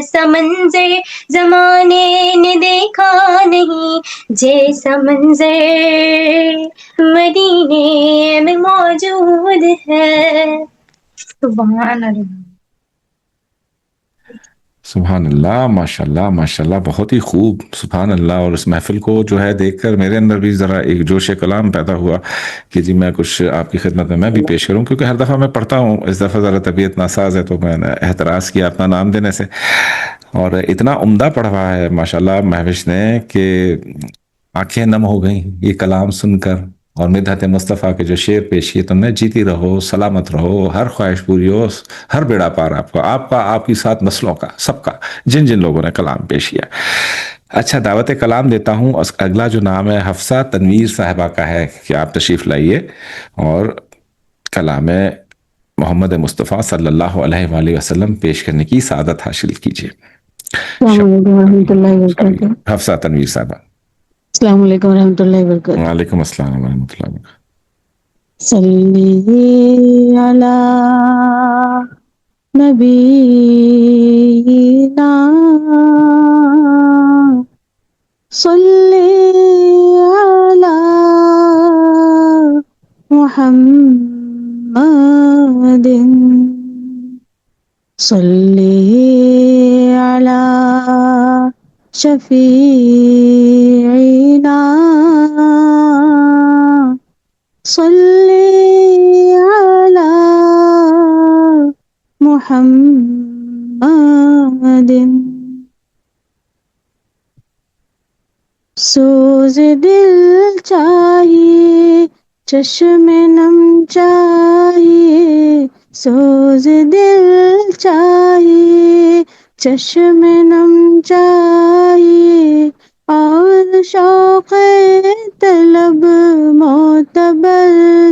ایسا منظر زمانے نے دیکھا نہیں، جیسا منظر مدینے میں موجود ہے. سبحان اللہ. سبحان اللہ، ماشاء اللہ ماشاء اللہ، بہت ہی خوب، سبحان اللہ. اور اس محفل کو جو ہے دیکھ کر میرے اندر بھی ذرا ایک جوش کلام پیدا ہوا کہ جی میں کچھ آپ کی خدمت میں بھی پیش کروں، کیونکہ ہر دفعہ میں پڑھتا ہوں، اس دفعہ ذرا طبیعت ناساز ہے تو میں نے احتراز کیا اپنا نام دینے سے. اور اتنا عمدہ پڑھا ہے ماشاء اللہ مہوش نے کہ آنکھیں نم ہو گئیں یہ کلام سن کر. اور مدحت مصطفیٰ کے جو شعر پیش کیے، تم نے جیتی رہو، سلامت رہو، ہر خواہش پوری ہو، ہر بیڑا پار آپ کو، آپ کی ساتھ نسلوں کا، سب کا، جن جن لوگوں نے کلام پیش کیا. اچھا، دعوت کلام دیتا ہوں. اگلا جو نام ہے حفصہ تنویر صاحبہ کا ہے کہ آپ تشریف لائیے اور کلام محمد مصطفیٰ صلی اللہ علیہ وآلہ وسلم پیش کرنے کی سعادت حاصل کیجیے. السلام علیکم ورحمۃ اللہ وبرکاتہ. حفصہ تنویر صاحبہ. السلام علیکم ورحمۃ اللہ وبرکاتہ. وعلیکم السلام ورحمۃ اللہ وبرکاتہ. صلی علی نبینا صلی علی محمد صلی علی شفیعنا صلی علی محمد. سوز دل چاہیے، چشم نم چاہیے، سوز دل چاہیے، چشم نم چاہیے، اور شوق طلب معتبر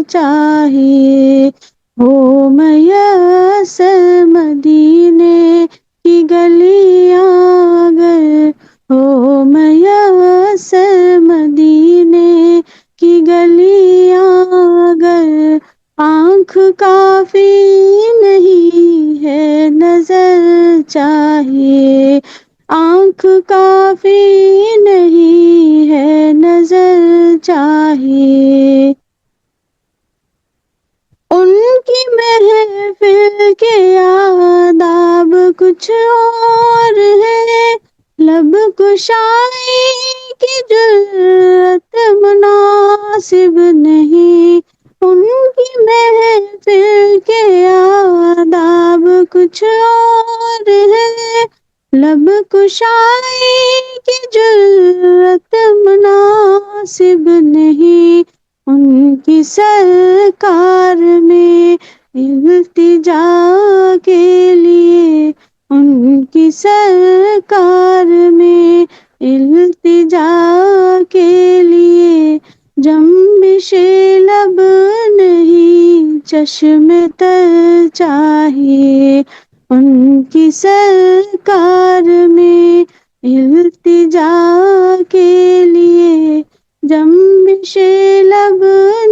چاہیے. ہو میسر مدینے کی گلیاں اگر، ہو میسر مدینے کی گلیاں اگر، آنکھ کافی نہیں ہے نظر چاہیے، آنکھ کافی نہیں ہے نظر چاہیے. ان کی محفل کے آداب کچھ اور ہے، لب کشائی کی جرأت مناسب نہیں. ان کی محفل کے آداب کچھ اور ہے، لب کشائی کی جرأت مناسب نہیں. ان کی سرکار میں التجا کے لیے، ان کی سرکار میں التجا کے لیے، جنبش لب نہیں چشم تر چاہیے. ان کی سرکار میں التجا کے لیے، جنبش لب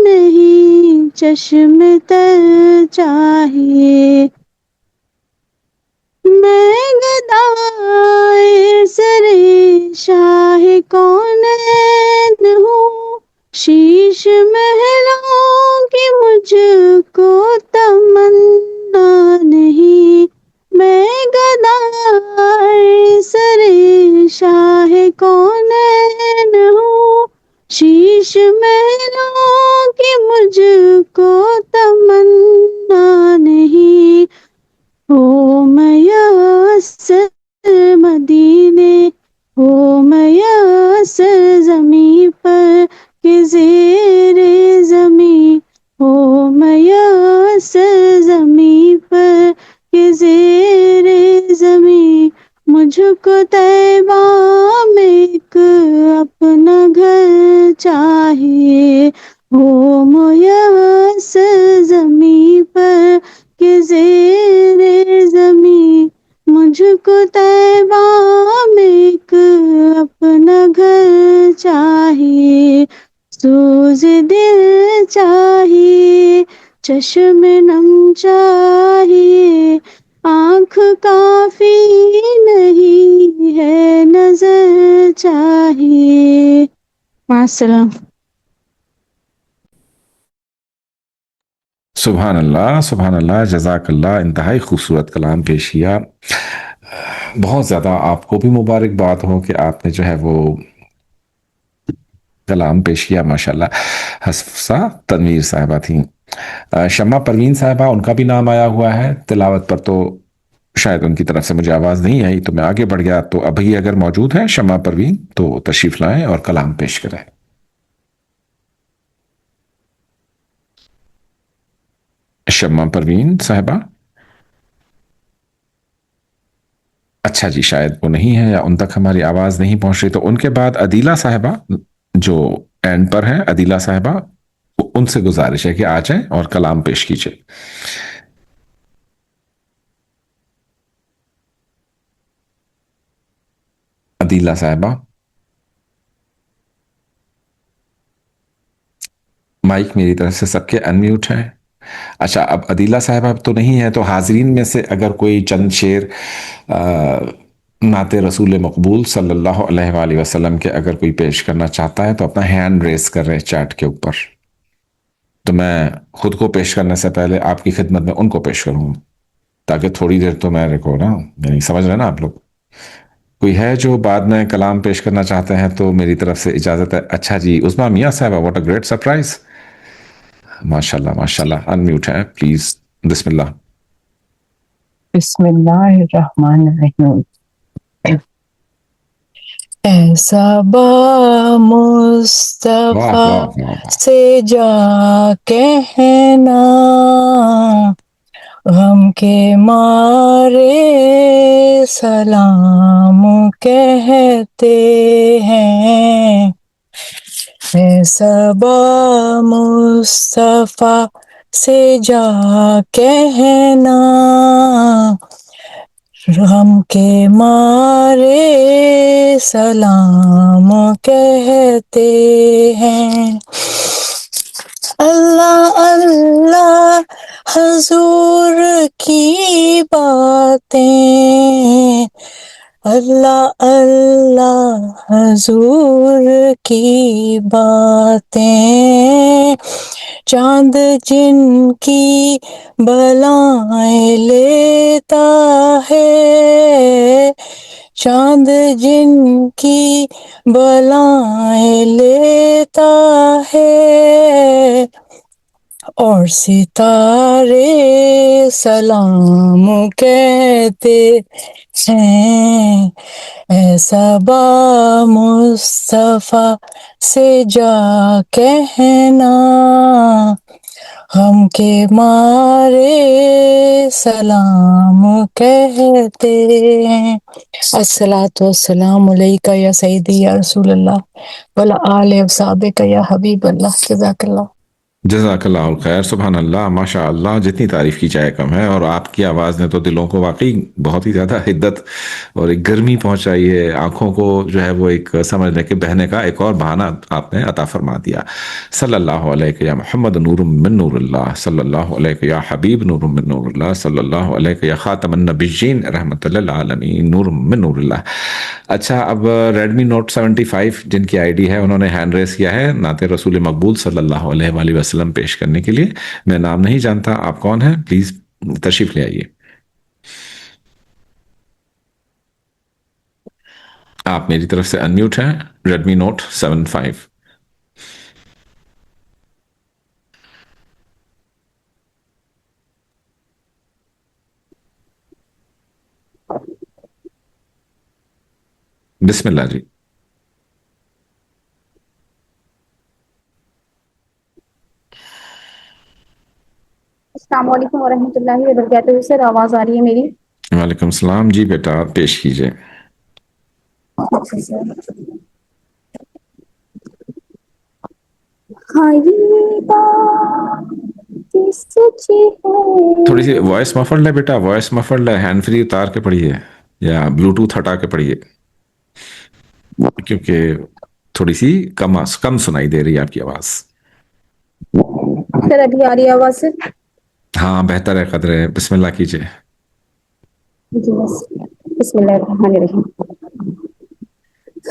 نہیں چشم تر چاہیے. میں گدائے سرِ شاہ کونین ہوں، شیش محلوں کی مجھ کو تمنا نہیں. میں گدائے سرِ شاہ کونین ہوں، شیش محلوں کی مجھ کو تمنا نہیں. ہو میسر مدینے، ہو میسر زمیں پر کہ زیر زمیں، ہو میسر زمیں پر کہ زیر زمیں، مجھ کو طیبہ میں ایک اپنا گھر چاہیے. ہو میسر زمیں پر کہ زیر زمیں، مجھ کو طیبہ میں ایک اپنا گھر چاہیے. سوز دل چاہیے، چشم نم چاہیے، آنکھ کافی نہیں السلام. سبحان اللہ جزاک اللہ. انتہائی خوبصورت کلام پیش کیا. بہت زیادہ آپ کو بھی مبارکباد ہو کہ آپ نے جو ہے وہ کلام پیش کیا. ماشاءاللہ. حفصہ تنویر صاحبہ تھیں. شمع پروین صاحبہ ان کا بھی نام آیا ہوا ہے تلاوت پر، تو شاید ان کی طرف سے مجھے آواز نہیں آئی تو میں آگے بڑھ گیا. تو ابھی اگر موجود ہے شمع پروین تو تشریف لائیں اور کلام پیش کریں. شمع پروین صاحبہ. اچھا جی، شاید وہ نہیں ہے یا ان تک ہماری آواز نہیں پہنچ رہی. تو ان کے بعد عدیلہ صاحبہ جو اینڈ پر ہے، عدیلہ صاحبہ ان سے گزارش ہے کہ آ جائیں اور کلام پیش کیجئے. عدیلہ صاحبہ مائک میری طرف سے سب کے انمیوٹ ہے. اچھا، اب عدیلہ صاحبہ تو نہیں ہے، تو حاضرین میں سے اگر کوئی چند شعر نعت رسول مقبول صلی اللہ علیہ وآلہ وسلم کے اگر کوئی پیش کرنا چاہتا ہے تو اپنا ہینڈ ریز کر رہے چیٹ کے اوپر. تو میں خود کو پیش کرنے سے پہلے آپ کی خدمت میں ان کو پیش کروں تاکہ تھوڑی دیر تو میرے کو نا، یعنی سمجھ رہے نا آپ لوگ. کوئی ہے جو بعد میں کلام پیش کرنا چاہتے ہیں تو میری طرف سے اجازت ہے. اچھا جی، عثمہ میاں صاحبہ، واٹ اے گریٹ سرپرائز. ماشاءاللہ ماشاءاللہ. انمیوٹ ہے پلیز. بسم اللہ. بسم اللہ الرحمن الرحیم. ایسا با واہ مصطفیٰ واہ واہ واہ. سے جا کہنا، غم کے مارے سلام کہتے ہیں. ایسا با مصطفیٰ سے جا کہنا، غم کے مارے سلام کہتے ہیں. اللہ اللہ حضور کی باتیں، اللہ اللہ حضور کی باتیں، چاند جن کی بلائیں لیتا ہے، چاند جن کی بلائیں لیتا ہے، اور ستارے سلام کہتے ہیں. ایسا با مصطفیٰ سے جا کہنا، غم کے مارے سلام کہتے ہیں. الصلاۃ والسلام علیکہ یا سیدی یا رسول اللہ وعلی آلہ وصحبہ یا حبیب اللہ. جزاک اللہ. جزاک اللہ خیر. سبحان اللہ ماشاء اللہ. جتنی تعریف کی جائے کم ہے. اور آپ کی آواز نے تو دلوں کو واقعی بہت ہی زیادہ حدت اور ایک گرمی پہنچائی ہے. آنکھوں کو جو ہے وہ ایک سمجھنے کے بہنے کا ایک اور بہانہ آپ نے عطا فرما دیا. صلی اللہ علیہ یا محمد نور من نور اللہ، صلی اللہ علیہ یا حبیب نور من نور اللہ، صلی اللہ علیہ یا خاتم النبیین رحمت للعالمین نور من نور اللہ. اچھا، اب ریڈمی نوٹ 75 جن کی آئی ڈی ہے انہوں نے ہینڈ ریز کیا ہے نعت رسول مقبول صلی اللہ علیہ وآلہ وسلم پیش کرنے کے لیے. میں نام نہیں جانتا، آپ کون ہیں؟ پلیز تشریف لے آئیے. آپ میری طرف سے انمیوٹ ہیں. Redmi Note 75. بسم اللہ جی. السلام علیکم ورحمۃ اللہ وبرکاتہ. سر آواز آ رہی ہے میری؟ وعلیکم السلام جی بیٹا، پیش کیجئے. تھوڑی سی وائس مفلڈ ہے بیٹا، وائس مفلڈ ہے. ہینڈ فری اتار کے پڑھیے یا بلوٹوتھ ہٹا کے پڑھیے، کیونکہ تھوڑی سی کم سنائی دے رہی ہے آپ کی آواز. سر ابھی آ رہی ہے آواز سے؟ ہاں بہتر ہے قدرے. بسم اللہ کیجئے. جی بسم اللہ الرحمن الرحیم.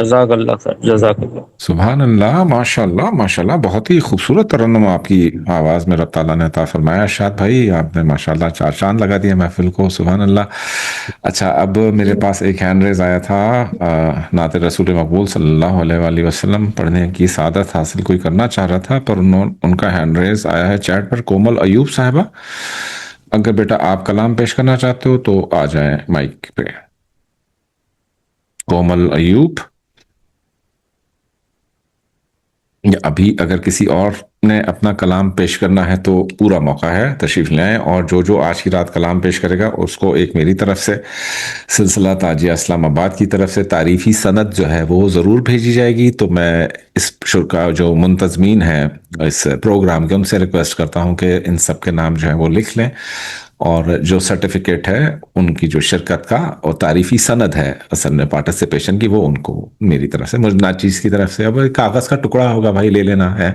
جزاک اللہ خیر، جزاک اللہ. سبحان اللہ، ماشاء اللہ ماشاء اللہ، بہت ہی خوبصورت ترنم آپ کی آواز میں رب تعالیٰ نے عطا فرمایا. ارشاد بھائی آپ نے ماشاء اللہ چار چاند لگا دیا محفل کو. سبحان اللہ. اچھا، اب میرے پاس ایک ہینڈ ریز آیا تھا. نعت رسول مقبول صلی اللہ علیہ وآلہ وسلم پڑھنے کی سعادت حاصل کوئی کرنا چاہ رہا تھا، پر ان کا ہینڈ ریز آیا ہے چیٹ پر. کومل ایوب صاحبہ، اگر بیٹا آپ کلام پیش کرنا چاہتے ہو تو آ جائیں مائک پہ. کومل ایوب، ابھی اگر کسی اور نے اپنا کلام پیش کرنا ہے تو پورا موقع ہے، تشریف لائیں. اور جو آج کی رات کلام پیش کرے گا اس کو ایک میری طرف سے، سلسلہ تاجیہ اسلام آباد کی طرف سے تعریفی سند جو ہے وہ ضرور بھیجی جائے گی. تو میں اس شرکا جو منتظمین ہیں اس پروگرام کے، ان سے ریکویسٹ کرتا ہوں کہ ان سب کے نام جو ہے وہ لکھ لیں، اور جو سرٹیفکیٹ ہے ان کی جو شرکت کا اور تعریفی سند ہے اصل میں پارٹیسپیشن کی، وہ ان کو میری طرف سے، مجھ ناچیز کی طرف سے. اب کاغذ کا ٹکڑا ہوگا بھائی، لے لینا ہے،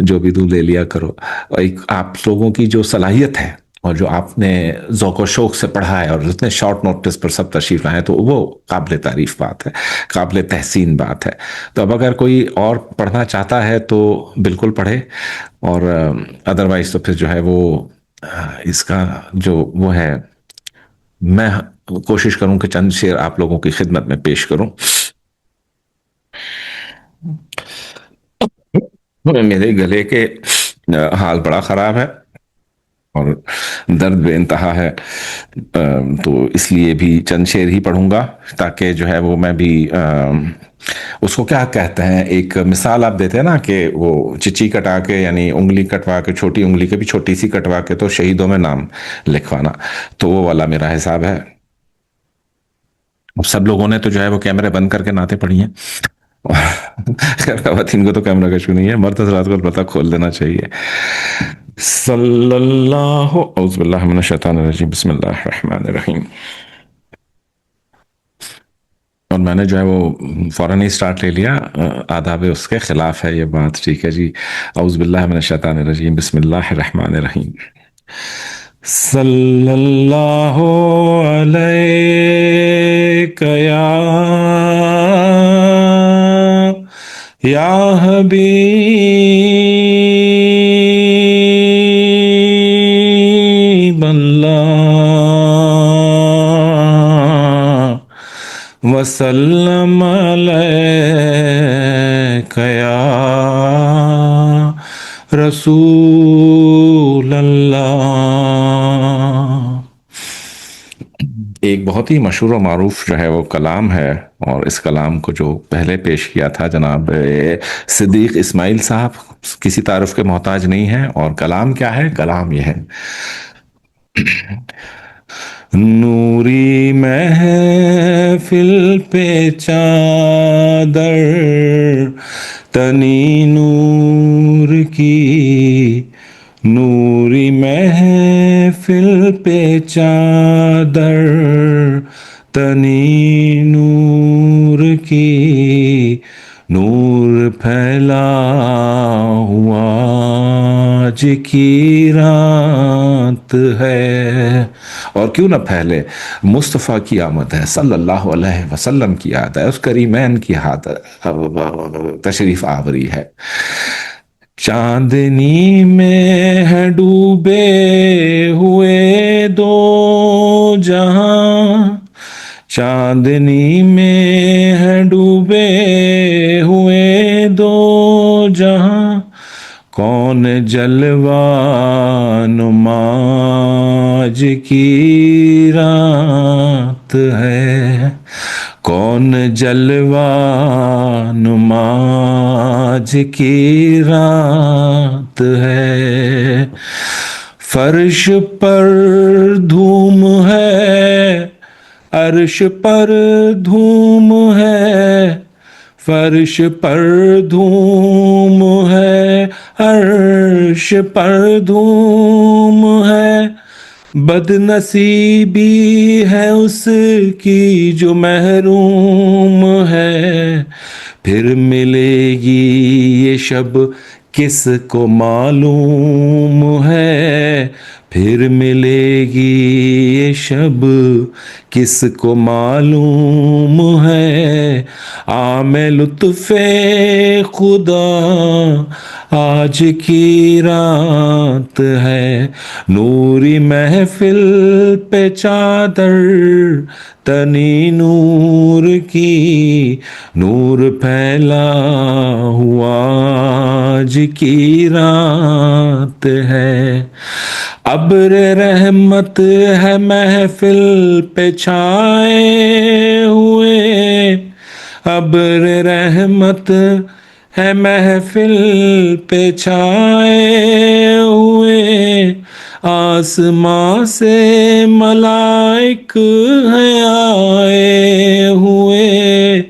جو بھی دوں لے لیا کرو. ایک آپ لوگوں کی جو صلاحیت ہے اور جو آپ نے ذوق و شوق سے پڑھا ہے اور اتنے شارٹ نوٹس پر سب تشریف لائیں، تو وہ قابل تعریف بات ہے، قابل تحسین بات ہے. تو اب اگر کوئی اور پڑھنا چاہتا ہے تو بالکل پڑھے، اور ادروائز تو پھر جو ہے وہ اس کا جو وہ ہے، میں کوشش کروں کہ چند شعر آپ لوگوں کی خدمت میں پیش کروں. میرے گلے کے حال بڑا خراب ہے اور درد بے انتہا ہے، تو اس لیے بھی چند شعر ہی پڑھوں گا، تاکہ جو ہے وہ میں بھی اس کو کیا کہتے ہیں، ایک مثال آپ دیتے ہیں نا کہ وہ چچی کٹا کے، یعنی انگلی کٹوا کے، چھوٹی انگلی کے بھی چھوٹی سی کٹوا کے تو شہیدوں میں نام لکھوانا، تو وہ والا میرا حساب ہے. اب سب لوگوں نے تو جو ہے وہ کیمرے بند کر کے نعتیں پڑھی ہیں، خواتین کو تو کیمرہ کا ایشو نہیں ہے، مرد حضرات کو البتہ کھول دینا چاہیے. صلی اللہ، اعوذ باللہ من الشیطان الرجیم، بسم اللہ الرحمن الرحیم. اور میں نے جو ہے وہ فوراً ہی سٹارٹ لے لیا، آداب اس کے خلاف ہے یہ بات، ٹھیک ہے جی. اعوذ باللہ من الشیطان الرجیم، بسم اللہ الرحمن الرحیم. صلی اللہ علیک یا حبیب اللہ، وسلم علیک یا رسول اللہ. ایک بہت ہی مشہور و معروف جو ہے وہ کلام ہے، اور اس کلام کو جو پہلے پیش کیا تھا جناب صدیق اسماعیل صاحب، کسی تعارف کے محتاج نہیں ہے. اور کلام کیا ہے؟ کلام یہ ہے: نوری محفل پہ چادر تنی نور کی، نوری محفل پہ چادر تنی نور کی، نور پھیلا ہوا آج کی رات ہے. اور کیوں نہ پھیلے، مصطفیٰ کی آمد ہے، صلی اللہ علیہ وسلم کی یاد ہے، اس کریمین کی تشریف آوری ہے. چاندنی میں ہے ڈوبے ہوئے دو جہاں، چاندنی میں ہے ڈوبے ہوئے دو جہاں، کون جلوہ نما آج کی رات ہے، کون جلوہ نما آج کی رات ہے. فرش پر دھوم ہے، عرش پر دھوم ہے، فرش پر دھوم ہے، عرش پر دھوم ہے. بد نصیبی ہے اس کی جو محروم ہے، پھر ملے گی یہ شب کس کو معلوم ہے، پھر ملے گی یہ شب کس کو معلوم ہے، عام لطف خدا آج کی رات ہے، نوری محفل پہ چادر تنی نور کی، نور پھیلا ہوا آج کی رات ہے، ابر رحمت ہے محفل پہ چھائے ہوئے، ابر رحمت ہے محفل پہ چھائے ہوئے، آسمان سے ملائک ہیں آئے ہوئے،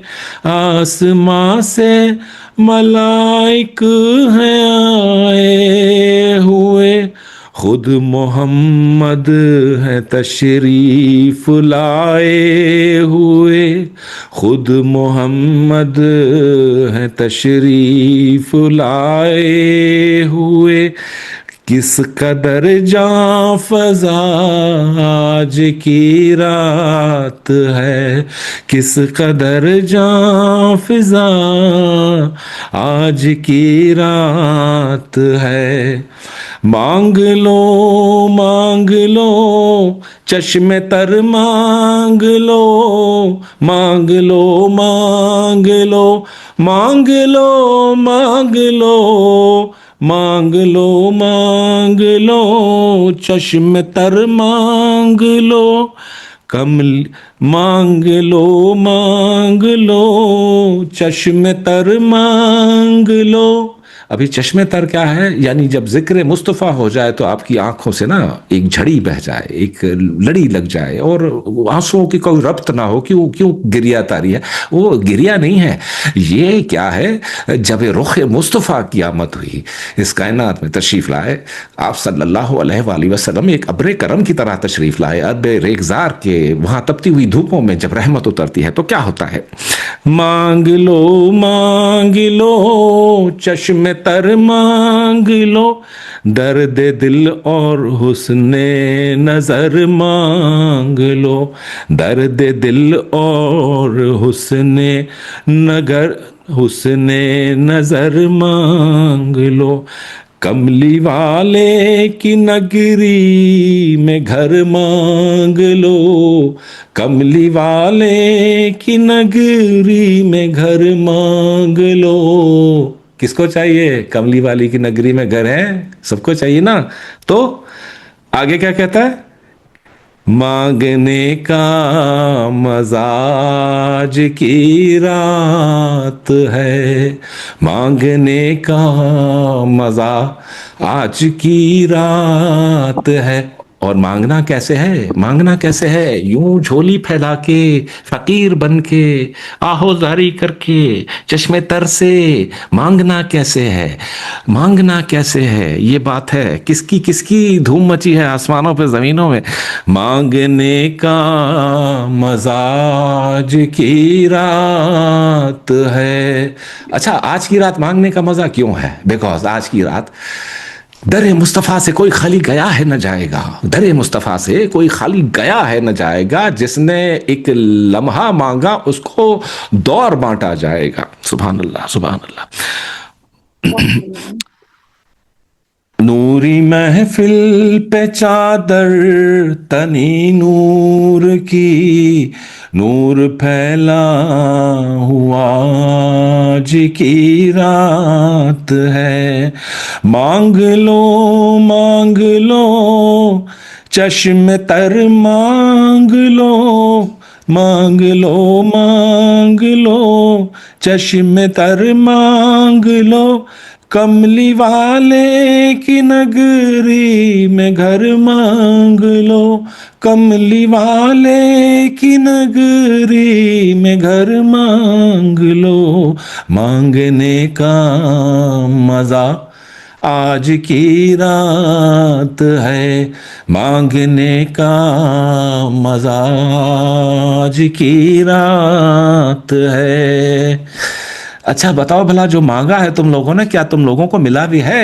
آسمان سے ملائک ہیں آئے ہوئے، خود محمد ہے تشریف لائے ہوئے، خود محمد ہے تشریف لائے ہوئے، کس قدر جاں فضا آج کی رات ہے، کس قدر جاں فضا آج کی رات ہے، مانگ لو چشم تر مانگ لو، مانگ لو مانگ لو مانگ لو مانگ لو مانگ لو مانگ لو، چشم تر مانگ لو، کمل مانگ لو چشم تر مانگ لو۔ ابھی چشم تر کیا ہے؟ یعنی جب ذکر مصطفیٰ ہو جائے تو آپ کی آنکھوں سے نا ایک جھڑی بہ جائے، ایک لڑی لگ جائے، اور آنسوؤں کی کوئی ربط نہ ہو کہ وہ کیوں گریا تاری ہے، وہ گریا نہیں ہے، یہ کیا ہے، جب رخ مصطفیٰ کی آمد ہوئی، اس کائنات میں تشریف لائے آپ صلی اللہ علیہ وآلہ وسلم، ایک ابر کرم کی طرح تشریف لائے، اب ریگزار کے وہاں تپتی ہوئی دھوپوں میں جب رحمت اترتی ہے تو کیا ہوتا ہے، مانگ لو چشم تر مانگ لو، درد دل اور حسن نظر مانگ لو، درد دل اور حسن نظر مانگ لو، کملی والے کی نگری میں گھر مانگ لو، کملی والے کی نگری میں گھر مانگ لو، کس کو چاہیے؟ کملی والی کی نگری میں گھر ہے، سب کو چاہیے نا، تو آگے کیا کہتا ہے، مانگنے کا مزاج کی رات ہے، مانگنے کا مزہ آج کی رات ہے، اور مانگنا کیسے ہے؟ مانگنا کیسے ہے؟ یوں جھولی پھیلا کے، فقیر بن کے، آہو زاری کر کے، چشم تر سے مانگنا کیسے ہے؟ مانگنا کیسے ہے؟ یہ بات ہے، کس کی دھوم مچی ہے آسمانوں پہ زمینوں میں، مانگنے کا مزاج کی رات ہے۔ اچھا، آج کی رات مانگنے کا مزہ کیوں ہے؟ بیکاز آج کی رات در مصطفیٰ سے کوئی خالی گیا ہے نہ جائے گا، در مصطفیٰ سے کوئی خالی گیا ہے نہ جائے گا، جس نے ایک لمحہ مانگا اس کو دور بانٹا جائے گا۔ سبحان اللہ سبحان اللہ۔ نوری محفل پہ چادر تنی نور کی، نور پھیلا ہوا آج کی رات ہے، مانگ لو چشم تر مانگ لو، مانگ لو چشم تر مانگ لو، کملی والے کی نگری میں گھر مانگ لو، کملی والے کی نگری میں گھر مانگ لو، مانگنے کا مزہ آج کی رات ہے، مانگنے کا مزہ آج کی رات ہے۔ اچھا بتاؤ بھلا، جو مانگا ہے تم لوگوں نے، کیا تم لوگوں کو ملا بھی ہے؟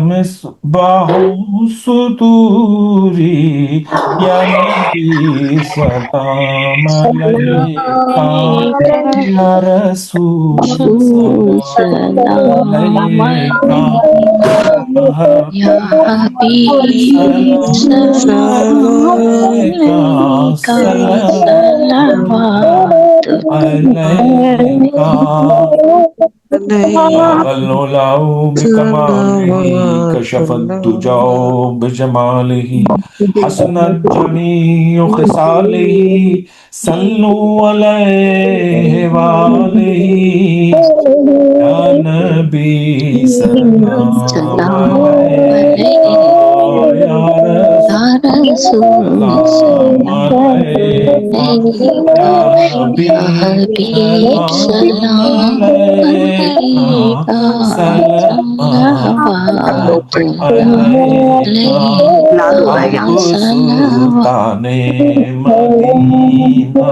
مصباح صدوری یا نبی سلام علیکہ یا رسول سلام علیکہ یا حبیب سلام علیکہ صلوات علیکہ العلا بکمالہ کشف الدجا بجمالہ حسنت جمیع خصالہ صلوا علیہ وآلہ یا نبی سلام علیکہ یا رسول سلام علیکہ یا حبیب سلام علیکہ صلوات علیکہ سلطان مدینہ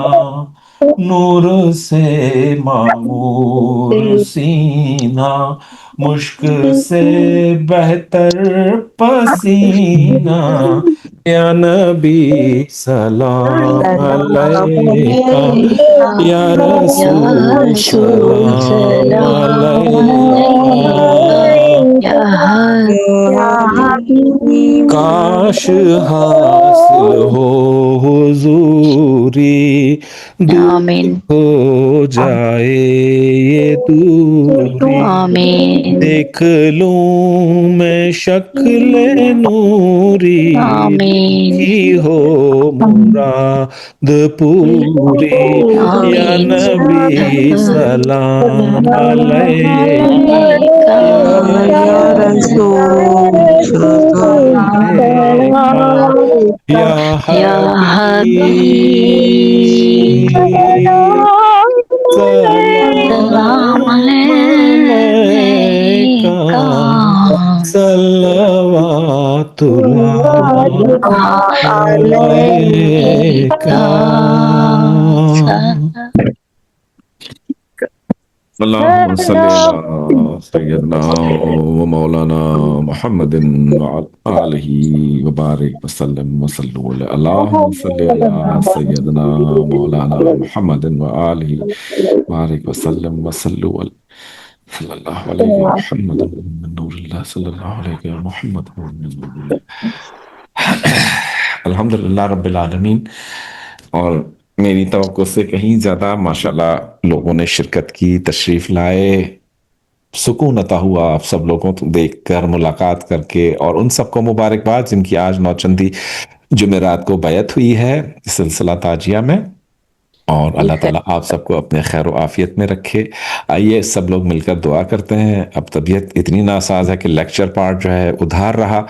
نور سے معمور سینہ مشک سے بہتر پسینہ یا نبی سلام علیکہ یا رسول سلام علیکہ کاش حاصل ہو حضوری آمین ہو جائے یہ دوری دیکھ لوں میں شکل نوری کی ہو مراد پوری یا نبی سلام علیکہ یا رسول سلام علیکہ یا حبیب سلام علیکہ صلوات اللہ علیکہ اللہم صلی علی سیدنا و مولانا محمد وعلی آلہ وبارک وسلم وصلو علی اللہم صلی علی سیدنا مولانا محمد وآلہ وبارک وسلم وصلو علی صلی اللہ علیہ محمد من نور اللہ صلی اللہ علیہ محمد من نور اللہ. الحمدللہ رب العالمین. اور میری توقع سے کہیں زیادہ ماشاءاللہ لوگوں نے شرکت کی، تشریف لائے، سکون عطا ہوا آپ سب لوگوں کو دیکھ کر، ملاقات کر کے، اور ان سب کو مبارکباد جن کی آج نوچندی جمعرات کو بیعت ہوئی ہے سلسلہ تاجیہ میں. اور اللہ تعالیٰ آپ سب کو اپنے خیر و عافیت میں رکھے. آئیے سب لوگ مل کر دعا کرتے ہیں. اب طبیعت اتنی ناساز ہے کہ لیکچر پارٹ جو ہے ادھار رہا.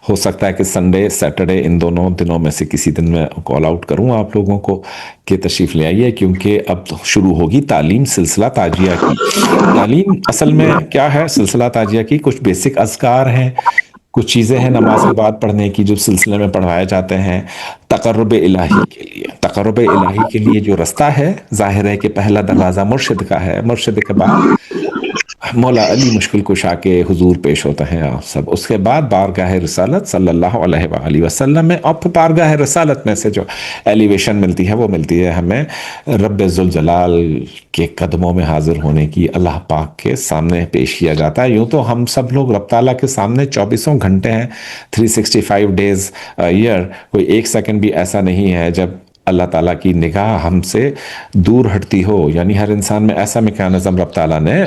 ہو سکتا ہے کہ سنڈے سیٹرڈے ان دونوں دنوں میں سے کسی دن میں کال آؤٹ کروں آپ لوگوں کو کہ تشریف لے آئیے، کیونکہ اب شروع ہوگی تعلیم سلسلہ تاجیہ کی. تعلیم اصل میں کیا ہے سلسلہ تاجیہ کی؟ کچھ بیسک اذکار ہیں، کچھ چیزیں ہیں نماز کے بعد پڑھنے کی جو سلسلے میں پڑھوائے جاتے ہیں تقرب الہی کے لیے. تقرب الہی کے لیے جو رستہ ہے، ظاہر ہے کہ پہلا دروازہ مرشد کا ہے، مرشد کے بعد مولا علی مشکل کشا کے حضور پیش ہوتے ہیں آپ سب. اس کے بعد بارگاہ رسالت صلی اللہ علیہ وآلہ وسلم میں، اور پھر بارگاہ رسالت میں سے جو ایلیویشن ملتی ہے وہ ملتی ہے ہمیں رب ذوالجلال کے قدموں میں حاضر ہونے کی. اللہ پاک کے سامنے پیش کیا جاتا ہے. یوں تو ہم سب لوگ رب تعالیٰ کے سامنے 24 گھنٹے ہیں، 365 ڈیز ایئر. کوئی ایک سیکنڈ بھی ایسا نہیں ہے جب اللہ تعالیٰ کی نگاہ ہم سے دور ہٹتی ہو. یعنی ہر انسان میں ایسا میکانزم رب تعالیٰ نے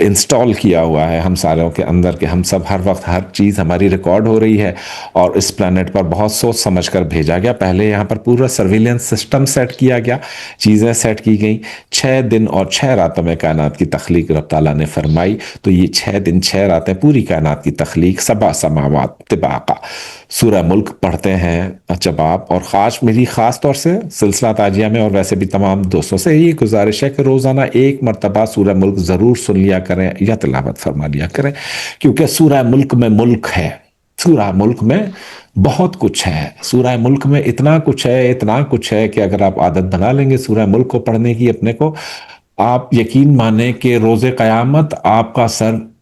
انسٹال کیا ہوا ہے ہم ساروں کے اندر کہ ہم سب ہر وقت ہر چیز ہماری ریکارڈ ہو رہی ہے. اور اس پلانٹ پر بہت سوچ سمجھ کر بھیجا گیا. پہلے یہاں پر پورا سرویلنس سسٹم سیٹ کیا گیا، چیزیں سیٹ کی گئیں. 6 دن اور 6 راتوں میں کائنات کی تخلیق رب تعالیٰ نے فرمائی. تو یہ 6 دن 6 راتیں پوری کائنات کی تخلیق، 7 سماوات طباقہ. سورہ ملک پڑھتے ہیں جب آپ، اور خاص طور سے سلسلہ تاجیہ میں اور ویسے بھی تمام دوستوں سے یہ گزارش ہے کہ روزانہ 1 مرتبہ سورہ ملک ضرور سن لیا کریں یا تلاوت فرما لیا کریں، کیونکہ سورہ ملک میں ملک ہے. سورہ ملک میں بہت کچھ ہے. سورہ ملک میں اتنا کچھ ہے کہ اگر آپ عادت بنا لیں گے سورہ ملک کو پڑھنے کی اپنے کو، آپ یقین مانیں کہ روز قیامت آپ کا سر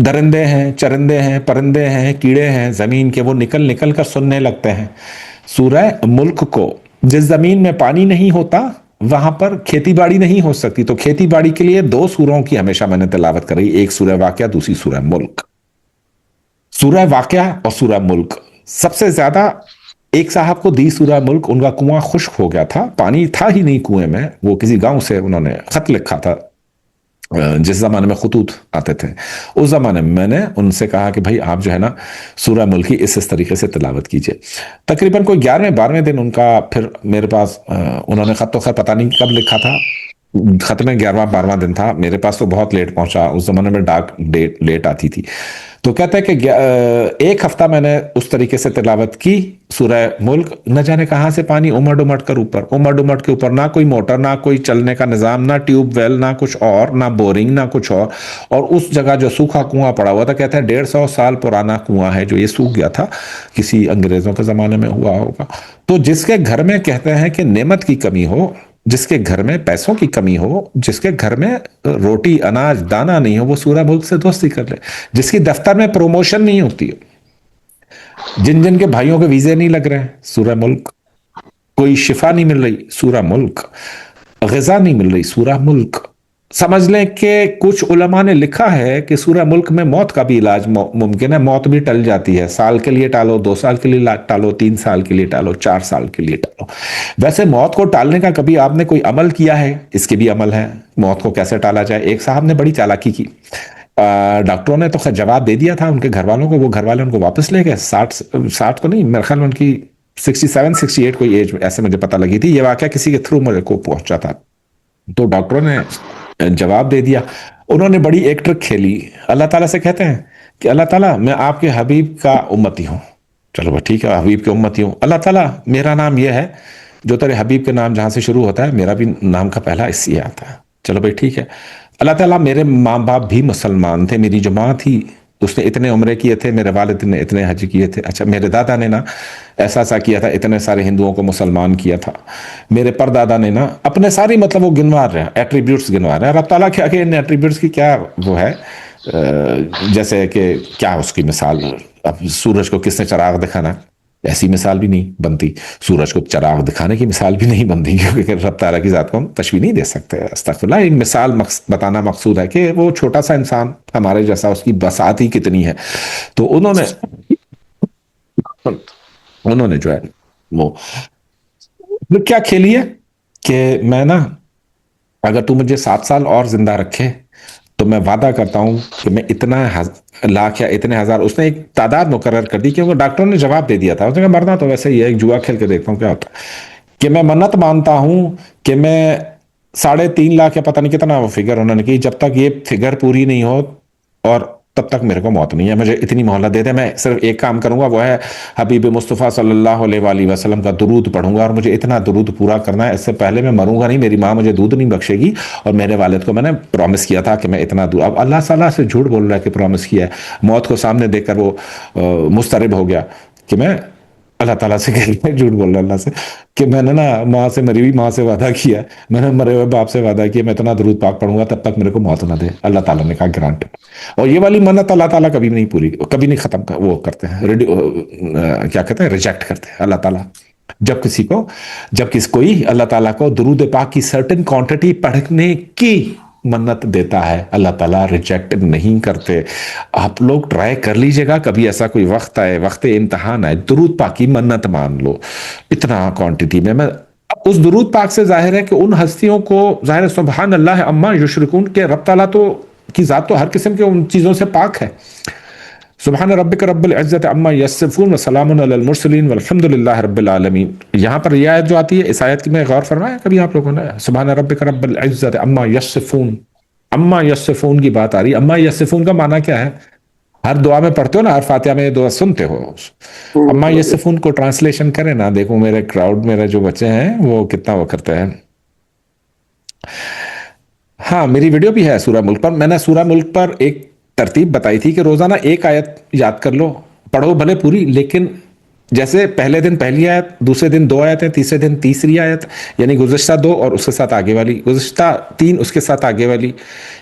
درندے ہیں، چرندے ہیں، پرندے ہیں، کیڑے ہیں زمین کے، وہ نکل نکل کر سننے لگتے ہیں سورہ ملک کو۔ جس زمین میں پانی نہیں ہوتا وہاں پر کھیتی باڑی نہیں ہو سکتی، تو کھیتی باڑی کے لیے 2 سوروں کی ہمیشہ میں نے تلاوت کرائی، ایک سورہ واقعہ، دوسری سورہ ملک۔ سورہ واقعہ اور سورہ ملک سب سے زیادہ، ایک صاحب کو دی سورہ ملک، ان کا کنواں خشک ہو گیا تھا، پانی تھا ہی نہیں کنویں میں، وہ کسی گاؤں سے انہوں نے خط لکھا تھا، جس زمانے میں خطوط آتے تھے، اس زمانے میں نے ان سے کہا کہ بھائی آپ جو ہے نا سورہ ملک کی اس طریقے سے تلاوت کیجئے۔ تقریباً کوئی 11ویں 12ویں دن ان کا پھر میرے پاس، انہوں نے خط تو خیر پتہ نہیں کب لکھا تھا، خط میں 11واں 12واں دن تھا، میرے پاس تو بہت لیٹ پہنچا، اس زمانے میں ڈاک ڈیٹ لیٹ آتی تھی، تو کہتا ہے کہ 1 ہفتہ میں نے اس طریقے سے تلاوت کی سورہ ملک، نہ جانے کہاں سے پانی امڑ امڑ کر اوپر، امڑ امڑ کے اوپر، نہ کوئی موٹر، نہ کوئی چلنے کا نظام، نہ ٹیوب ویل، نہ کچھ اور، نہ بورنگ، نہ کچھ اور اس جگہ جو سوکھا کنواں پڑا ہوا تھا، کہتا ہے 150 سال پرانا کنواں ہے جو یہ سوکھ گیا تھا، کسی انگریزوں کے زمانے میں ہوا ہوگا۔ تو جس کے گھر میں کہتے ہیں کہ نعمت کی کمی ہو، جس کے گھر میں پیسوں کی کمی ہو، جس کے گھر میں روٹی اناج دانہ نہیں ہو، وہ سورہ ملک سے دوستی کر لے۔ جس کی دفتر میں پروموشن نہیں ہوتی، جن جن کے بھائیوں کے ویزے نہیں لگ رہے، سورہ ملک، کوئی شفا نہیں مل رہی، سورہ ملک، غذا نہیں مل رہی، سورہ ملک، سمجھ لیں کہ کچھ علماء نے لکھا ہے کہ سورہ ملک میں موت کا بھی علاج ممکن ہے، موت بھی ٹل جاتی ہے، سال کے لیے ٹالو، 2 سال کے لیے ٹالو، 3 سال کے لیے ٹالو، 4 سال کے لیے ٹالو۔ ویسے موت کو ٹالنے کا کبھی آپ نے کوئی عمل کیا ہے؟ اس کے بھی عمل ہے، موت کو کیسے ٹالا جائے۔ ایک صاحب نے بڑی چالاکی کی، ڈاکٹروں نے تو خیر جواب دے دیا تھا ان کے گھر والوں کو، وہ گھر والے ان کو واپس لے گئے، 60 کو نہیں، میرے خیال میں ان کی 67 68 کوئی ایج ایسے مجھے پتہ لگی تھی، یہ واقعہ کسی کے تھرو مجھے کو پہنچا تھا، تو ڈاکٹروں نے جواب دے دیا۔ انہوں نے بڑی ایک ٹرک کھیلی، اللہ تعالیٰ سے کہتے ہیں کہ اللہ تعالیٰ میں آپ کے حبیب کا امتی ہوں، چلو بھائی ٹھیک ہے حبیب کے امتی ہوں، اللہ تعالیٰ میرا نام یہ ہے جو تیرے حبیب کے نام جہاں سے شروع ہوتا ہے، میرا بھی نام کا پہلا اس سے آتا ہے، چلو بھائی ٹھیک ہے، اللہ تعالیٰ میرے ماں باپ بھی مسلمان تھے، میری جو ماں تھی اس نے اتنے عمرے کیے تھے، میرے والد نے اتنے حج کیے تھے، اچھا میرے دادا نے نا ایسا کیا تھا، اتنے سارے ہندوؤں کو مسلمان کیا تھا، میرے پردادا نے نا اپنے ساری مطلب وہ گنوا رہے ہیں ایٹریبیوٹس گنوا رہے ہیں، رب تعالیٰ کیا کہ ان ایٹریبیوٹس کی کیا وہ ہے، جیسے کہ کیا اس کی مثال، اب سورج کو کس نے چراغ دکھانا، ایسی مثال بھی نہیں بنتی، سورج کو چراغ دکھانے کی مثال بھی نہیں بنتی، کیونکہ رب تعالیٰ کی ذات کو ہم تشبیہ نہیں دے سکتے، استغفر اللہ، ایک مثال بتانا مقصود ہے کہ وہ چھوٹا سا انسان ہمارے جیسا، اس کی بساط ہی کتنی ہے، تو انہوں نے جو ہے وہ کیا کھیلی ہے کہ میں نا اگر تو مجھے 7 سال اور زندہ رکھے تو میں وعدہ کرتا ہوں کہ میں اتنا لاکھ یا اتنے ہزار، اس نے ایک تعداد مقرر کر دی، کیونکہ ڈاکٹروں نے جواب دے دیا تھا، اس نے کہا مرنا تو ویسے ہی ہے، ایک جوا کھیل کے دیکھتا ہوں کیا ہوتا ہے، کہ میں منت مانتا ہوں کہ میں 3.5 لاکھ یا پتہ نہیں کتنا وہ فگر انہوں نے کی، جب تک یہ فگر پوری نہیں ہو اور تب تک میرے کو موت نہیں ہے، مجھے اتنی مہلت دے دے، میں صرف ایک کام کروں گا، وہ ہے حبیب مصطفیٰ صلی اللہ علیہ وآلہ وسلم کا درود پڑھوں گا، اور مجھے اتنا درود پورا کرنا ہے، اس سے پہلے میں مروں گا نہیں، میری ماں مجھے دودھ نہیں بخشے گی، اور میرے والد کو میں نے پرومس کیا تھا کہ میں اتنا دودھ، اب اللہ تعالیٰ سے جھوٹ بول رہا ہے کہ پرومس کیا ہے، موت کو سامنے دیکھ کر وہ مضطرب ہو گیا کہ میں اللہ تعالیٰ سے جھوٹ بول رہا اللہ سے کہ میں نے نا ماں سے، مری ہوئی ماں سے وعدہ کیا، میں نے مرے ہوئے باپ سے وعدہ کیا میں اتنا درود پاک پڑھوں گا تب تک میرے کو موت نہ دے، اللہ تعالیٰ نے کہا گرانٹ، اور یہ والی منت اللہ تعالیٰ کبھی نہیں پوری، کبھی نہیں ختم، وہ کرتے ہیں کیا کہتے ہیں، ریجیکٹ کرتے ہیں اللہ تعالیٰ، جب کسی کوئی اللہ تعالیٰ کو درود پاک کی سرٹن کوانٹٹی پڑھنے کی منت دیتا ہے، اللہ تعالیٰ ریجیکٹ نہیں کرتے۔ آپ لوگ ٹرائی کر لیجئے گا، کبھی ایسا کوئی وقت آئے، وقت امتحان آئے، درود پاک کی منت مان لو اتنا کوانٹٹی میں، اس درود پاک سے ظاہر ہے کہ ان ہستیوں کو ظاہر سبحان اللہ اما یشرکون کے رب تعالیٰ تو کی ذات تو ہر قسم کے ان چیزوں سے پاک ہے، سبحان ربک رب العزت عما یصفون وسلام علی المرسلین والحمد للہ رب العالمین۔ یہاں پر یہ آیت جو آتی ہے، اس آیت کی میں غور فرمایا کبھی آپ لوگوں نے، سبحان ربک رب العزت عما یصفون، اما یصفون کی بات آ رہی ہے، اما یصفون کا معنی کیا ہے؟ ہر دعا میں پڑھتے ہو نا، ہر فاتحہ میں یہ دعا سنتے ہو، اما یصفون کو ٹرانسلیشن کریں نا، دیکھو میرے کراؤڈ، میرے جو بچے ہیں وہ کتنا وہ کرتے ہیں۔ ہاں میری ویڈیو بھی ہے سورہ ملک پر، میں نے سورہ ملک پر ایک ترتیب بتائی تھی کہ روزانہ ایک آیت یاد کر لو، پڑھو بھلے پوری، لیکن جیسے پہلے دن پہلی آیت، دوسرے دن 2 آیتیں، تیسرے دن تیسری آیت، یعنی گزشتہ 2 اور اس کے ساتھ آگے والی، گزشتہ 3 اس کے ساتھ آگے والی،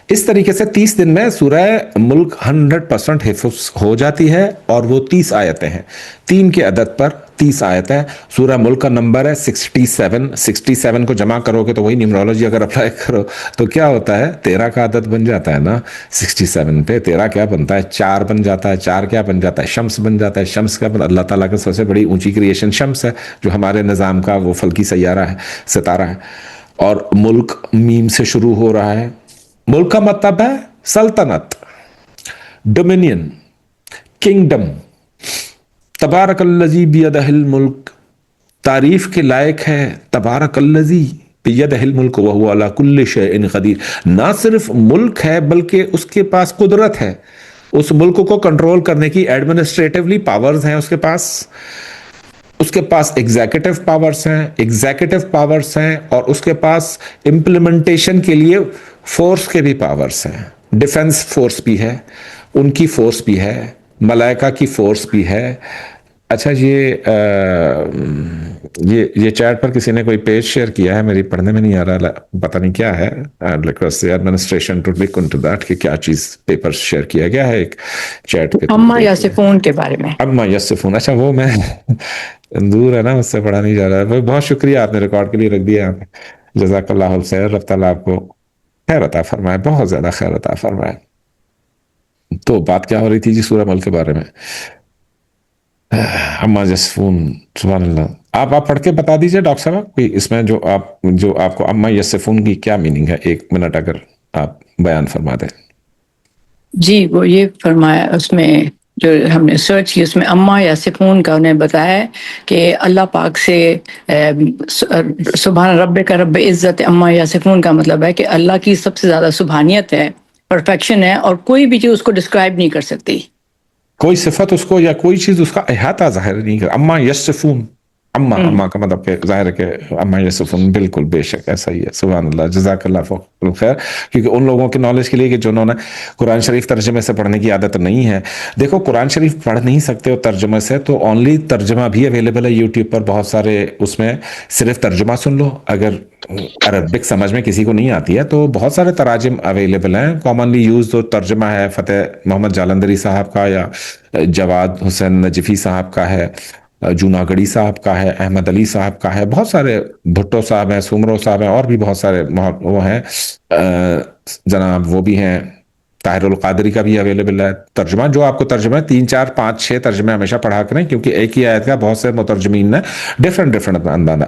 اس طریقے سے 30 دن میں سورہ ملک 100% حفظ ہو جاتی ہے، اور وہ 30 آیتیں ہیں، 3 کے عدد پر 30 آیتیں۔ سورہ ملک کا نمبر ہے 67۔ 67 کو جمع کرو گے تو وہی نیومرولوجی اگر اپلائی کرو تو کیا ہوتا ہے، 13 کا عدد بن جاتا ہے نا۔ 67 پہ 13 کیا بنتا ہے، 4 بن جاتا ہے۔ 4 کیا بن جاتا ہے، شمس بن جاتا ہے۔ شمس کیا اللہ تعالیٰ کا سب سے بڑی اونچی کریشن شمس ہے، جو ہمارے نظام کا وہ فلکی سیارہ ہے، ستارہ ہے۔ اور ملک میم سے شروع ہو رہا ہے۔ ملک کا مطلب ہے سلطنت، ڈومینین، کنگڈم۔ تبارک الذی بیدہ الملک، تعریف کے لائق ہے تبارک الذی بیدہ الملک وہو علی کل شیء قدیر۔ نہ صرف ملک ہے بلکہ اس کے پاس قدرت ہے، اس ملک کو کنٹرول کرنے کی ایڈمنسٹریٹولی پاورز ہیں اس کے پاس ایگزیکٹو پاورز ہیں، اور اس کے پاس امپلیمنٹیشن کے لیے فورس کے بھی پاورز ہیں۔ ڈیفنس فورس بھی ہے، ان کی فورس بھی ہے، ملائکہ کی فورس بھی ہے۔ اچھا یہ چیٹ پر کسی نے کوئی پیج شیئر کیا ہے، میری پڑھنے میں نہیں آ رہا، پتہ نہیں کیا ہے۔ Request the administration to look into that کہ کیا چیز پیپر شیئر کیا گیا ہے ایک چیٹ پہ۔ اما یاسفون کے بارے میں۔ اما یاسفون، اچھا وہ میں دور ہے نا، مجھ سے پڑھا نہیں جا رہا ہے۔ بہت شکریہ، آپ نے ریکارڈ کے لیے رکھ دیا ہے۔ جزاک اللہ الخیر، رب تعالیٰ آپ کو خیر عطا فرمائے، بہت زیادہ خیر عطا فرمائے۔ تو بات کیا ہو رہی تھی جی سورہ ملک کے بارے میں؟ اما یاسفون، سبحان اللہ۔ آپ پڑھ کے بتا دیجئے ڈاکٹر صاحب کوئی اس میں جو آپ کو اما یاسفون کی کیا میننگ ہے، 1 منٹ اگر آپ بیان فرما دیں۔ جی وہ یہ فرمایا اس میں جو ہم نے سرچ کی، اس میں اما یاسفون کا انہیں بتایا کہ اللہ پاک سے سبحان ربک رب عزت اما یاسفون کا مطلب ہے کہ اللہ کی سب سے زیادہ سبحانیت ہے، پرفیکشن ہے، اور کوئی بھی چیز اس کو ڈسکرائب نہیں کر سکتی، کوئی صفت اس کو یا کوئی چیز اس کا احاطہ ظاہر نہیں کر۔ اما یصفون، اما کا مطلب کہ ظاہر ہے کہ اما یصفون، بالکل بے شک ایسا ہی ہے۔ سبحان اللہ، جزاک اللہ فوق الخیر۔ کیونکہ ان لوگوں کے نالج کے لیے کہ جنہوں نے قرآن شریف ترجمے سے پڑھنے کی عادت نہیں ہے، دیکھو قرآن شریف پڑھ نہیں سکتے ہو ترجمے سے تو اونلی ترجمہ بھی اویلیبل ہے یوٹیوب پر، بہت سارے اس میں صرف ترجمہ سن لو۔ اگر عربک سمجھ میں کسی کو نہیں آتی ہے تو بہت سارے تراجم اویلیبل ہیں۔ کامنلی یوز جو ترجمہ ہے فتح محمد جالندری صاحب کا، یا جواد حسین نجفی صاحب کا ہے، جوناگڑی صاحب کا ہے، احمد علی صاحب کا ہے، بہت سارے، بھٹو صاحب ہیں، سومرو صاحب ہیں، اور بھی بہت سارے وہ ہیں جناب، وہ بھی ہیں، طاہر القادری کا بھی اویلیبل ہے ترجمہ۔ جو آپ کو ترجمہ ہے 3 4 5 6 ترجمے ہمیشہ پڑھا کریں، کیونکہ ایک ہی آیت کا بہت سے مترجمین نے ڈیفرنٹ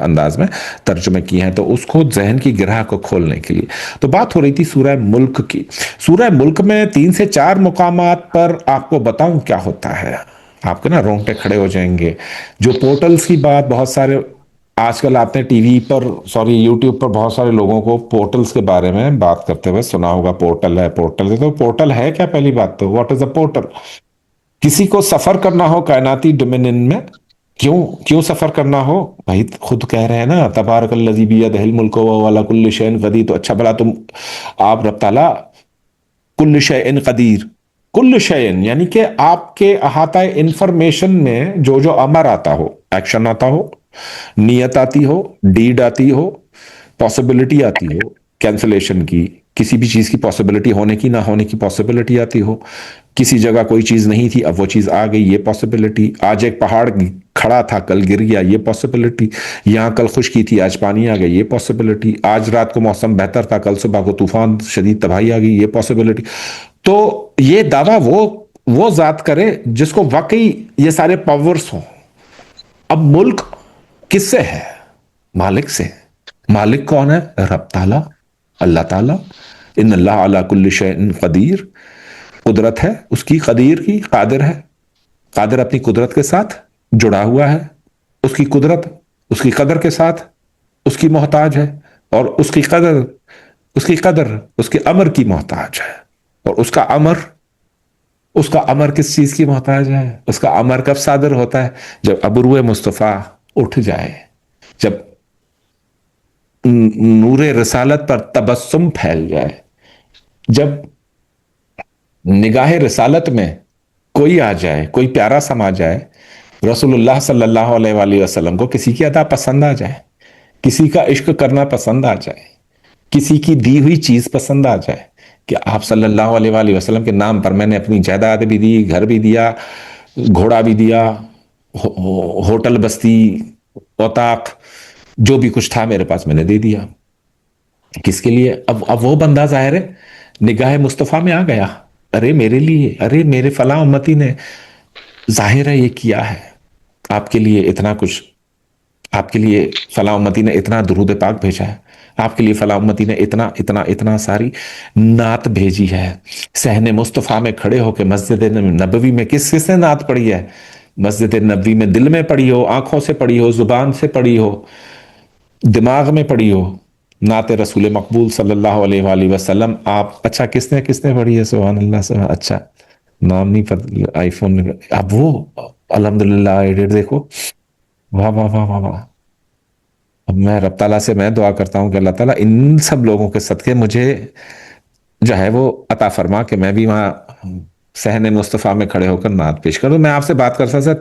انداز میں ترجمے کیے ہیں، تو اس کو ذہن کی گرہ کو کھولنے کے لیے۔ تو بات ہو رہی تھی سورہ ملک کی۔ سورہ ملک میں 3 سے 4 مقامات پر آپ کو بتاؤں کیا ہوتا ہے، آپ کے نا رونگٹے کھڑے ہو جائیں گے۔ جو پورٹلز کی بات، بہت سارے آج کل آپ نے ٹی وی پر یوٹیوب پر بہت سارے لوگوں کو پورٹلز کے بارے میں بات کرتے ہوئے سنا ہوگا، پورٹل ہے پورٹل ہے۔ تو پورٹل ہے کیا؟ پہلی بات تو واٹ از اے پورٹل؟ کسی کو سفر کرنا ہو کائناتی ڈومینین میں، کیوں سفر کرنا ہو؟ بھائی خود کہہ رہے ہیں نا، تبارک الذی بیدہ الملک وہو علی کل شیء قدیر۔ تو اچھا بھلا تم آپ رب تعالیٰ کل شیء قدیر، کل شیء یعنی کہ آپ کے احاطہ انفارمیشن میں جو امر آتا ہو، ایکشن آتا ہو، نیت آتی ہو، ڈیڈ آتی ہو، پاسبلٹی آتی ہو کینسلیشن کی، کسی بھی چیز کی پاسبلٹی ہونے کی نہ ہونے کی پاسبلٹی آتی ہو، کسی جگہ کوئی چیز نہیں تھی اب وہ چیز آ گئی، یہ پاسبلٹی، آج ایک پہاڑ کھڑا تھا کل گر گیا، یہ پاسبلٹی، یہاں کل خشکی تھی آج پانی آ گیا، یہ پاسبلٹی، آج رات کو موسم بہتر تھا کل صبح کو طوفان شدید تباہی آ گئی، یہ پاسبلٹی۔ تو یہ دعویٰ وہ ذات کرے جس کو واقعی یہ سارے پاورز ہوں۔ اب ملک کس سے ہے؟ مالک سے۔ مالک کون ہے؟ رب تعالیٰ، اللہ تعالیٰ۔ ان اللہ علی کل شیء قدیر، قدرت ہے اس کی، قدیر کی، قادر ہے، قادر اپنی قدرت کے ساتھ جڑا ہوا ہے، اس کی قدرت اس کی قدر کے ساتھ اس کی محتاج ہے، اور اس کی قدر اس کے امر کی محتاج ہے۔ اور اس کا امر کس چیز کی محتاج ہے؟ اس کا امر کب صادر ہوتا ہے؟ جب ابروئے مصطفیٰ اٹھ جائے، جب نور رسالت پر تبسم پھیل جائے، جب نگاہ رسالت میں کوئی آ جائے، کوئی پیارا سما جائے، رسول اللہ صلی اللہ علیہ وآلہ وسلم کو کسی کی ادا پسند آ جائے، کسی کا عشق کرنا پسند آ جائے، کسی کی دی ہوئی چیز پسند آ جائے، کہ آپ صلی اللہ علیہ وآلہ وسلم کے نام پر میں نے اپنی جائیداد بھی دی، گھر بھی دیا، گھوڑا بھی دیا، ہوٹل بستی، اوتاق، جو بھی کچھ تھا میرے پاس میں نے دے دیا. کس کے لیے؟ اب وہ بندہ ظاہر ہے نگاہ مصطفیٰ میں آ گیا، ارے میرے لیے، ارے میرے فلاں امتی نے ظاہر ہے یہ کیا ہے آپ کے لیے اتنا کچھ، آپ کے لیے فلاں امتی نے اتنا درود پاک بھیجا ہے، آپ کے لیے فلاں امتی نے اتنا اتنا اتنا ساری نعت بھیجی ہے. صحن مصطفیٰ میں کھڑے ہو کے مسجد نبوی میں کس کس نے نعت پڑھی ہے؟ مسجد نبوی میں دل میں پڑھی ہو، آنکھوں سے پڑھی ہو، زبان سے پڑھی ہو، دماغ میں پڑھی ہو، نعت رسول مقبول صلی اللہ علیہ وآلہ وسلم. آپ اچھا کس نے پڑھی ہے؟ سبحان اللہ سبحان. اچھا نام نہیں پتہ، آئی فون. اب وہ الحمدللہ ایڈٹ دیکھو، واہ واہ واہ واہ واہ. اب میں رب تعالیٰ سے میں دعا کرتا ہوں کہ اللہ تعالیٰ ان سب لوگوں کے صدقے مجھے جو ہے وہ عطا فرما کہ میں بھی وہاں صحن مصطفیٰ میں کھڑے ہو کر نعت پیش کروں. میں آپ سے بات کر سکتا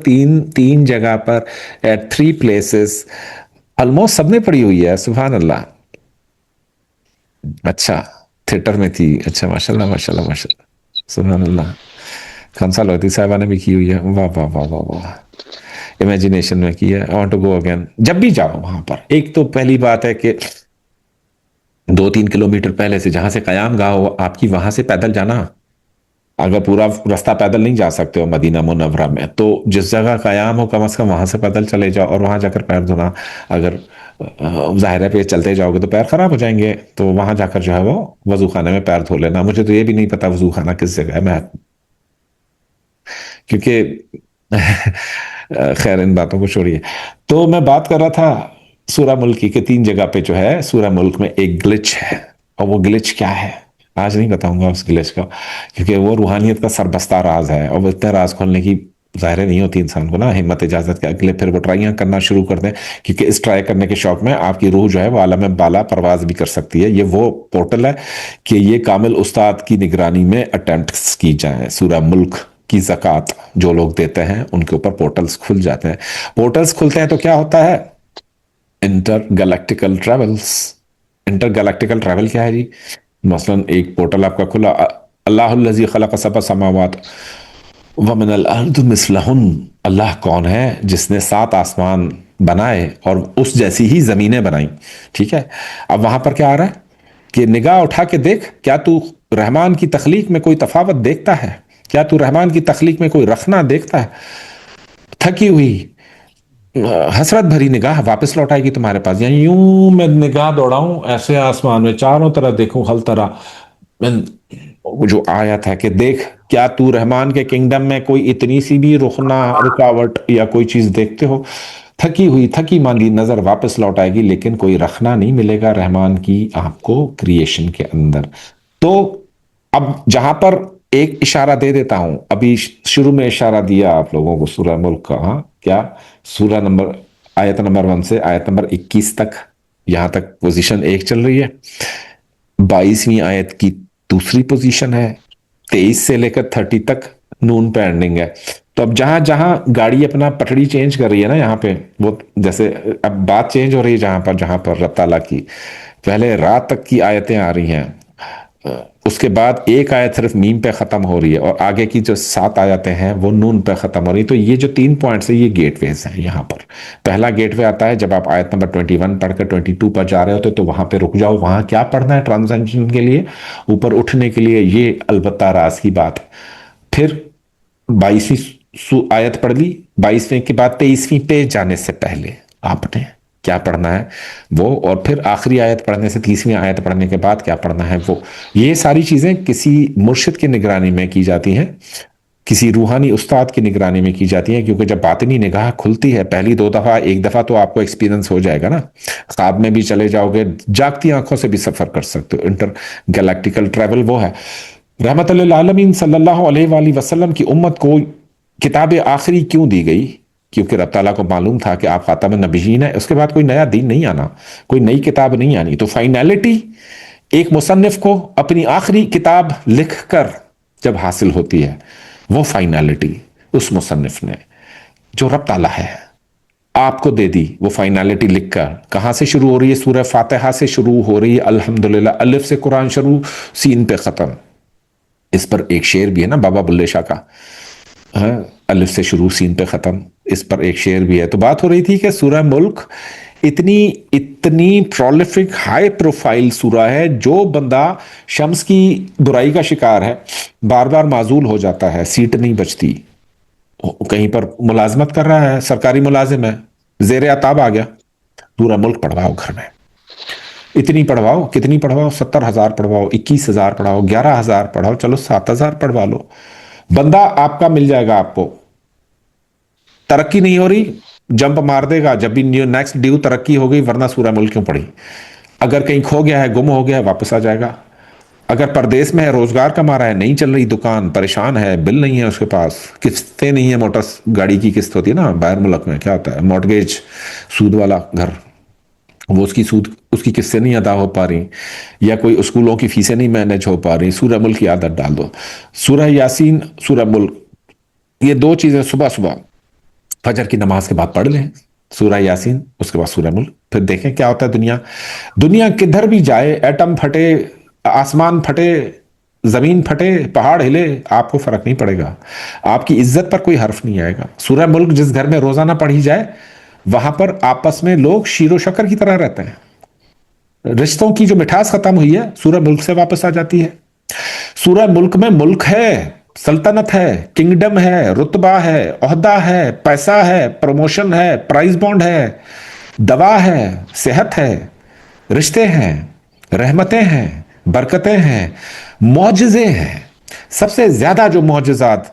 تین جگہ پر ایٹ 3 places آلموسٹ سب نے پڑھی ہوئی ہے. سبحان اللہ. اچھا تھیٹر میں تھی، اچھا ماشاءاللہ ماشاءاللہ ماشاءاللہ سبحان اللہ. خنسا لوتی صاحبہ نے بھی کی ہوئی ہے، واہ واہ واہ واہ واہ. امیجینیشن میں کی ہے. I want to go again. جب بھی جاؤ وہاں پر، ایک تو پہلی بات ہے کہ 2-3 کلومیٹر پہلے سے جہاں سے قیام گاہ ہو آپ کی، وہاں سے پیدل جانا. اگر پورا رستہ پیدل نہیں جا سکتے ہو مدینہ منورہ میں، تو جس جگہ قیام ہو کم از کم وہاں سے پیدل چلے جاؤ اور وہاں جا کر پیر دھونا. اگر ظاہر پہ چلتے جاؤ گے تو پیر خراب ہو جائیں گے، تو وہاں جا کر جو ہے وہ وضو خانے میں پیر دھو لینا. مجھے تو یہ بھی نہیں پتا وضو خانہ کس جگہ ہے، میں کیونکہ خیر ان باتوں کو چھوڑیے. تو میں بات کر رہا تھا سورہ ملک کی کہ 3 جگہ پہ جو ہے سورہ ملک میں ایک گلچ ہے، اور وہ گلچ کیا ہے آج نہیں بتاؤں گا اس گلچ کا، کیونکہ وہ روحانیت کا سربستہ راز ہے، اور وہ اتنے راز کھولنے کی ظاہر نہیں ہوتی انسان کو نا ہمت اجازت کے. اگلے پھر وہ ٹرائیاں کرنا شروع کر دیں، کیونکہ اس ٹرائی کرنے کے شوق میں آپ کی روح جو ہے وہ عالم بالا پرواز بھی کر سکتی ہے. یہ وہ پورٹل ہے کہ یہ کامل استاد کی نگرانی میں اٹیمپٹس کی جائیں. سورہ ملک کی زکوٰۃ جو لوگ دیتے ہیں ان کے اوپر پورٹلز کھل جاتے ہیں. پورٹلز کھلتے ہیں تو کیا ہوتا ہے؟ Intergalactical travels. Intergalactical travel کیا ہے جی؟ مثلا ایک پورٹل آپ کا کھلا، اللہ الذی خلق 7 سماوات ومن الارض مثلہن. اللہ کون ہے؟ جس نے 7 آسمان بنائے اور اس جیسی ہی زمینیں بنائیں. ٹھیک ہے، اب وہاں پر کیا آ رہا ہے کہ نگاہ اٹھا کے دیکھ، کیا تو رحمان کی تخلیق میں کوئی تفاوت دیکھتا ہے؟ کیا تو رحمان کی تخلیق میں کوئی رخنا دیکھتا ہے؟ تھکی ہوئی حسرت بھری نگاہ واپس لوٹائے گی تمہارے پاس. یعنی یوں میں نگاہ دوڑاؤں ایسے آسمان میں، چاروں طرف دیکھوں ہر طرح. جو آیت ہے کہ دیکھ کیا تو رحمان کے کنگڈم میں کوئی اتنی سی بھی رخنا، رکاوٹ یا کوئی چیز دیکھتے ہو؟ تھکی ہوئی تھکی ماندی نظر واپس لوٹائے گی، لیکن کوئی رخنا نہیں ملے گا رحمان کی آپ کو کریشن کے اندر. تو اب جہاں پر ایک اشارہ دے دیتا ہوں، ابھی شروع میں اشارہ دیا آپ لوگوں کو سورہ ملک کا. ہاں کیا؟ سورہ آیت نمبر 1 سے آیت نمبر 21 تک، یہاں تک پوزیشن 1 چل رہی ہے. 22ویں آیت کی دوسری پوزیشن ہے، 23 سے لے کر 30 تک نون پہ اینڈنگ ہے. تو اب جہاں جہاں گاڑی اپنا پٹڑی چینج کر رہی ہے نا، یہاں پہ وہ جیسے اب بات چینج ہو رہی ہے جہاں پر رب تعالیٰ کی پہلے رات تک کی آیتیں آ رہی ہیں، اس کے بعد ایک آیت صرف میم پہ ختم ہو رہی ہے، اور آگے کی جو 7 آیتیں ہیں وہ نون پہ ختم ہو رہی. تو یہ جو 3 پوائنٹس ہیں یہ گیٹ ویز ہیں. یہاں پر پہلا گیٹ وے آتا ہے جب آپ آیت نمبر 21 پڑھ کر 22 پر جا رہے ہوتے تو وہاں پہ رک جاؤ. وہاں کیا پڑھنا ہے ٹرانزیکشن کے لیے؟ اوپر اٹھنے کے لیے یہ البتہ راز کی بات. پھر 22ویں آیت پڑھ لی، 22ویں کے بعد 23ویں پہ جانے سے پہلے آپ نے کیا پڑھنا ہے وہ، اور پھر آخری آیت پڑھنے سے 30ویں آیت پڑھنے کے بعد کیا پڑھنا ہے وہ. یہ ساری چیزیں کسی مرشد کی نگرانی میں کی جاتی ہیں، کسی روحانی استاد کی نگرانی میں کی جاتی ہیں، کیونکہ جب باطنی نگاہ کھلتی ہے پہلی 2 دفعہ، 1 دفعہ تو آپ کو ایکسپیرینس ہو جائے گا نا، خواب میں بھی چلے جاؤ گے، جاگتی آنکھوں سے بھی سفر کر سکتے ہو. انٹر گلیکٹیکل ٹریول وہ ہے. رحمت للعالمین صلی اللہ علیہ وآلہ وسلم کی امت کو کتاب آخری کیوں دی گئی؟ کیونکہ رب تعالیٰ کو معلوم تھا کہ آپ خاتم النبیین ہیں، اس کے بعد کوئی نیا دین نہیں آنا، کوئی نئی کتاب نہیں آنی. تو فائنالٹی ایک مصنف کو اپنی آخری کتاب لکھ کر جب حاصل ہوتی ہے، وہ فائنالٹی اس مصنف نے جو رب تعالیٰ ہے. آپ کو دے دی وہ فائنالٹی لکھ کر. کہاں سے شروع ہو رہی ہے؟ سورہ فاتحہ سے شروع ہو رہی ہے الحمدللہ، الف سے قرآن شروع، سین پہ ختم. اس پر ایک شعر بھی ہے نا بابا بلے شاہ کا، الف سے شروع سین پہ ختم، اس پر ایک شعر بھی ہے. تو بات ہو رہی تھی کہ سورہ ملک اتنی پرولیفک ہائی پروفائل سورہ ہے، جو بندہ شمس کی برائی کا شکار ہے، بار بار معزول ہو جاتا ہے، سیٹ نہیں بچتی، کہیں پر ملازمت کر رہا ہے، سرکاری ملازم ہے، زیر عتاب آ گیا، سورہ ملک پڑھواؤ گھر میں. اتنی پڑھواؤ، کتنی پڑھواؤ؟ 70,000 پڑھواؤ، 21,000 پڑھواؤ، 11,000 پڑھاؤ، چلو 7,000 پڑھوا لو، بندہ آپ کا مل جائے گا. آپ کو ترقی نہیں ہو رہی، جمپ مار دے گا جب بھی نیکسٹ ڈیو ترقی ہو گئی، ورنہ سورہ ملک کیوں پڑھی؟ اگر کہیں کھو گیا ہے، گم ہو گیا ہے، واپس آ جائے گا. اگر پردیس میں ہے، روزگار کما رہا ہے، نہیں چل رہی دکان، پریشان ہے، بل نہیں ہے اس کے پاس، قسطیں نہیں ہے، موٹر گاڑی کی قسط ہوتی ہے نا باہر ملک میں، کیا ہوتا ہے مارٹگیج، سود والا گھر، وہ اس کی قسطیں نہیں ادا ہو پا رہی، یا کوئی اسکولوں کی فیسیں نہیں مینج ہو پا رہی، سورہ ملک کی عادت ڈال دو. سورہ یاسین، سورہ ملک، یہ دو چیزیں صبح صبح فجر کی نماز کے بعد پڑھ لیں، سورہ یاسین، اس کے بعد سورہ ملک. پھر دیکھیں کیا ہوتا ہے. دنیا کدھر بھی جائے، ایٹم پھٹے، آسمان پھٹے، زمین پھٹے، پہاڑ ہلے، آپ کو فرق نہیں پڑے گا، آپ کی عزت پر کوئی حرف نہیں آئے گا. سورہ ملک جس گھر میں روزانہ پڑھی جائے، وہاں پر آپس میں لوگ شیر و شکر کی طرح رہتے ہیں. رشتوں کی جو مٹھاس ختم ہوئی ہے، سورہ ملک سے واپس آ جاتی ہے. سورہ ملک میں ملک ہے، سلطنت ہے، کنگڈم ہے، رتبہ ہے، عہدہ ہے، پیسہ ہے، پروموشن ہے، پرائز بانڈ ہے، دوا ہے، صحت ہے، رشتے ہیں، رحمتیں ہیں، برکتیں ہیں، معجزے ہیں. سب سے زیادہ جو معجزات،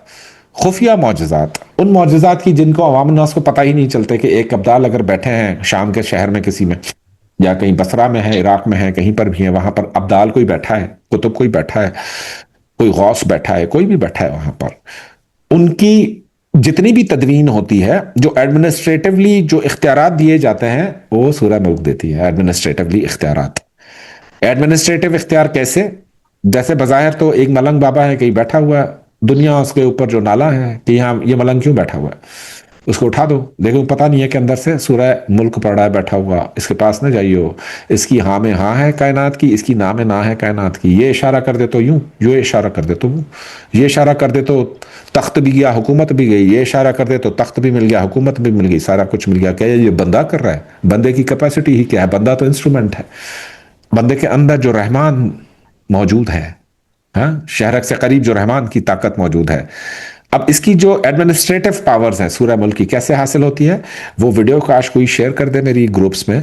خفیہ معجزات، ان معجزات کی جن کو عوام الناس کو پتہ ہی نہیں چلتے، کہ ایک ابدال اگر بیٹھے ہیں شام کے شہر میں کسی میں، یا کہیں بصرہ میں ہے، عراق میں ہے، کہیں پر بھی ہے، وہاں پر ابدال کوئی بیٹھا ہے، کتب کوئی بیٹھا ہے، کوئی غوث بیٹھا ہے، کوئی بھی بیٹھا ہے وہاں پر، ان کی جتنی بھی تدوین ہوتی ہے، جو ایڈمنسٹریٹولی جو اختیارات دیے جاتے ہیں، وہ سورہ ملک دیتی ہے. ایڈمنسٹریٹولی اختیارات، ایڈمنسٹریٹو اختیار کیسے؟ جیسے بظاہر تو ایک ملنگ بابا ہے کہیں بیٹھا ہوا ہے، دنیا اس کے اوپر جو نالا ہے کہ یہاں یہ ملنگ کیوں بیٹھا ہوا ہے، اس کو اٹھا دو، دیکھو پتہ نہیں ہے کہ اندر سے سورہ ملک پڑھ رہا ہے بیٹھا ہوا، اس کے پاس نہ جائیے، اس کی ہاں میں ہاں ہے کائنات کی، اس کی نا میں نا ہے کائنات کی. یہ اشارہ کر دے تو یوں، یہ اشارہ کر دے تو وہ، یہ اشارہ کر دے تو تخت بھی گیا، حکومت بھی گئی، یہ اشارہ کر دے تو تخت بھی مل گیا، حکومت بھی مل گئی، سارا کچھ مل گیا. کیا یہ بندہ کر رہا ہے؟ بندے کی کیپیسٹی ہی کیا ہے؟ بندہ تو انسٹرومنٹ ہے. بندے کے اندر جو رحمان موجود ہے، ہاں، شہرک سے قریب جو رحمان کی طاقت موجود ہے. اب اس کی جو ایڈمنسٹریٹو پاورز ہیں سورہ ملک کی، کیسے حاصل ہوتی ہے؟ وہ ویڈیو کاش کوئی شیئر کر دے میری گروپس میں،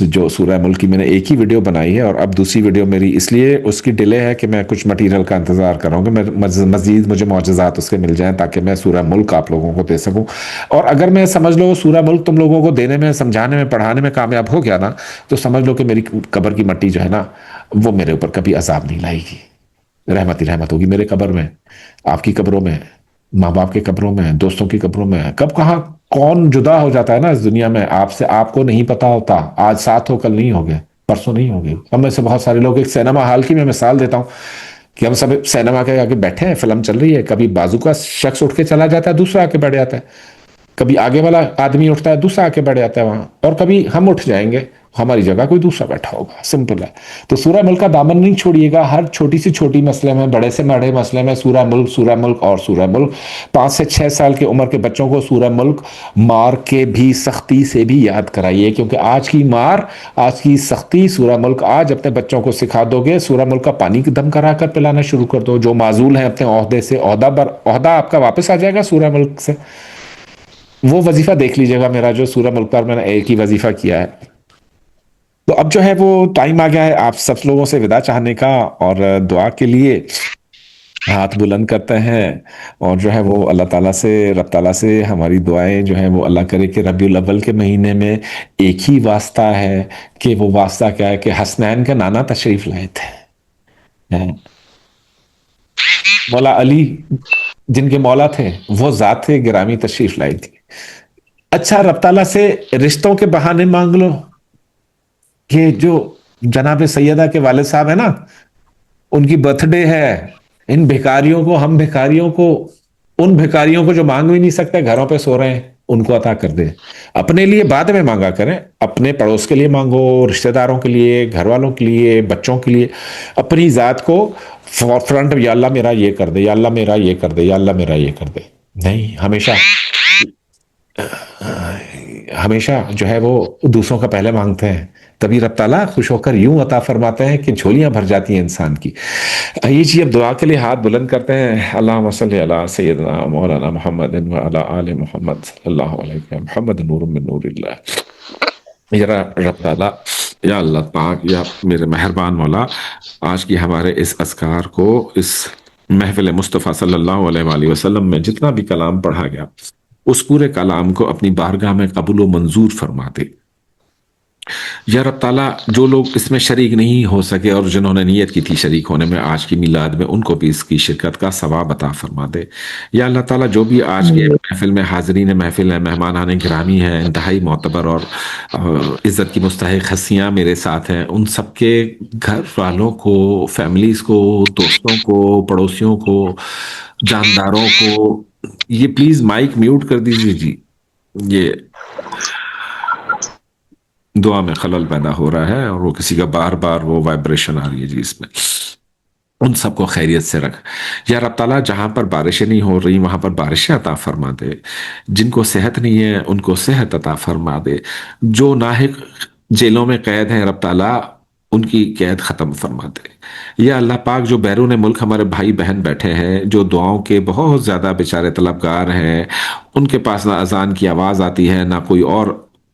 جو سورہ ملک کی میں نے ایک ہی ویڈیو بنائی ہے، اور اب دوسری ویڈیو میری اس لیے اس کی ڈیلے ہے کہ میں کچھ مٹیریل کا انتظار کر رہا ہوں کہ مزید مجھے معجزات اس کے مل جائیں، تاکہ میں سورہ ملک آپ لوگوں کو دے سکوں. اور اگر میں سمجھ لو سورہ ملک تم لوگوں کو دینے میں، سمجھانے میں، پڑھانے میں کامیاب ہو گیا نا، تو سمجھ لو کہ میری قبر کی مٹی جو ہے نا، وہ میرے اوپر کبھی عذاب نہیں لائے گی، رحمت ہی رحمت ہوگی میرے قبر میں، آپ کی قبروں میں، ماں باپ کے قبروں میں، دوستوں کی قبروں میں. کب کہاں کون جدا ہو جاتا ہے نا اس دنیا میں آپ سے، آپ کو نہیں پتا ہوتا. آج ساتھ ہو، کل نہیں ہو گئے، پرسوں نہیں ہو گئے. ہم میں سے بہت سارے لوگ، ایک سینما ہال کی میں مثال دیتا ہوں کہ ہم سب سینما کے آگے بیٹھے ہیں، فلم چل رہی ہے، کبھی بازو کا شخص اٹھ کے چلا جاتا ہے، دوسرا آ کے بیٹھ جاتا ہے، کبھی آگے والا آدمی اٹھتا ہے، دوسرا آ کے بیٹھ جاتا ہے وہاں، اور کبھی ہم اٹھ جائیں گے، ہماری جگہ کوئی دوسرا بیٹھا ہوگا. سمپل ہے. تو سورہ ملک کا دامن نہیں چھوڑیے گا، ہر چھوٹی سے چھوٹی مسئلے میں، بڑے سے بڑے مسئلے میں سورہ ملک، سورہ ملک اور سورہ ملک. 5 سے 6 سال کی عمر کے بچوں کو سورہ ملک مار کے بھی، سختی سے بھی یاد کرائیے، کیونکہ آج کی مار، آج کی سختی، سورہ ملک آج اپنے بچوں کو سکھا دو گے، سورہ ملک کا پانی دم کرا کر پلانا شروع کر دو. جو معزول ہیں اپنے عہدے سے، عہدہ آپ کا واپس آ جائے گا سورہ ملک سے. وہ وظیفہ دیکھ لیجیے گا میرا، جو سورہ ملک پر میں نے ایک ہی وظیفہ کیا ہے. تو اب جو ہے وہ ٹائم آ گیا ہے آپ سب لوگوں سے وداع چاہنے کا، اور دعا کے لیے ہاتھ بلند کرتے ہیں، اور جو ہے وہ اللہ تعالیٰ سے، رب تعالیٰ سے ہماری دعائیں جو ہیں وہ اللہ کرے کہ ربیع الاول کے مہینے میں ایک ہی واسطہ ہے، کہ وہ واسطہ کیا ہے کہ حسنین کے نانا تشریف لائے تھے. مولا علی جن کے مولا تھے، وہ ذات گرامی تشریف لائی تھی. اچھا، رب تعالیٰ سے رشتوں کے بہانے مانگ لو، کہ جو جناب سیدہ کے والد صاحب ہیں نا، ان کی برتھ ڈے ہے، ان بھکاریوں کو، ہم بھکاریوں کو، ان بھکاریوں کو جو مانگ بھی نہیں سکتے، گھروں پہ سو رہے ہیں، ان کو عطا کر دے. اپنے لیے بعد میں مانگا کریں, اپنے پڑوس کے لیے مانگو, رشتہ داروں کے لیے, گھر والوں کے لیے, بچوں کے لیے. اپنی ذات کو فرنٹ, یا اللہ میرا یہ کر دے, یا اللہ میرا یہ کر دے, یا اللہ میرا یہ کر دے, نہیں. ہمیشہ جو ہے وہ دوسروں کا پہلے مانگتے ہیں, تبھی رب تعالیٰ خوش ہو کر یوں عطا فرماتے ہیں کہ جھولیاں بھر جاتی ہیں انسان کی. یہ جی اب دعا کے لیے ہاتھ بلند کرتے ہیں. اللہم صلی علی سیدنا مولانا محمد وعلی آل محمد صلی اللہ علیہ محمد نور من نور اللہ. ذرا رب تعالیٰ, یا اللہ پاک, یا میرے مہربان مولا, آج کی ہمارے اس اذکار کو, اس محفل مصطفیٰ صلی اللہ علیہ وآلہ وسلم میں جتنا بھی کلام پڑھا گیا, اس پورے کلام کو اپنی بارگاہ میں قبول و منظور فرما دے. یا رب تعالیٰ, جو لوگ اس میں شریک نہیں ہو سکے اور جنہوں نے نیت کی تھی شریک ہونے میں آج کی میلاد میں, ان کو بھی اس کی شرکت کا ثواب عطا فرما دے. یا اللہ تعالیٰ, جو بھی آج کے محفل میں حاضرین محفل ہیں, مہمانان گرامی ہیں, انتہائی معتبر اور عزت کی مستحق ہستیاں میرے ساتھ ہیں, ان سب کے گھر والوں کو, فیملیز کو, دوستوں کو, پڑوسیوں کو, جانداروں کو, یہ پلیز مائک میوٹ کر دیجیے جی, یہ دعا میں خلل پیدا ہو رہا ہے اور وہ کسی کا بار بار وہ وائبریشن آ رہی ہے جی اس میں. ان سب کو خیریت سے رکھ. یا رب تعالیٰ, جہاں پر بارشیں نہیں ہو رہی وہاں پر بارشیں عطا فرما دے. جن کو صحت نہیں ہے ان کو صحت عطا فرما دے. جو ناحق جیلوں میں قید ہیں رب تعالیٰ, ان کی قید ختم فرما دے. یا اللہ پاک, جو بیرون ملک ہمارے بھائی بہن بیٹھے ہیں, جو دعاؤں کے بہت زیادہ بیچارے طلبگار ہیں, ان کے پاس نہ اذان کی آواز آتی ہے, نہ کوئی اور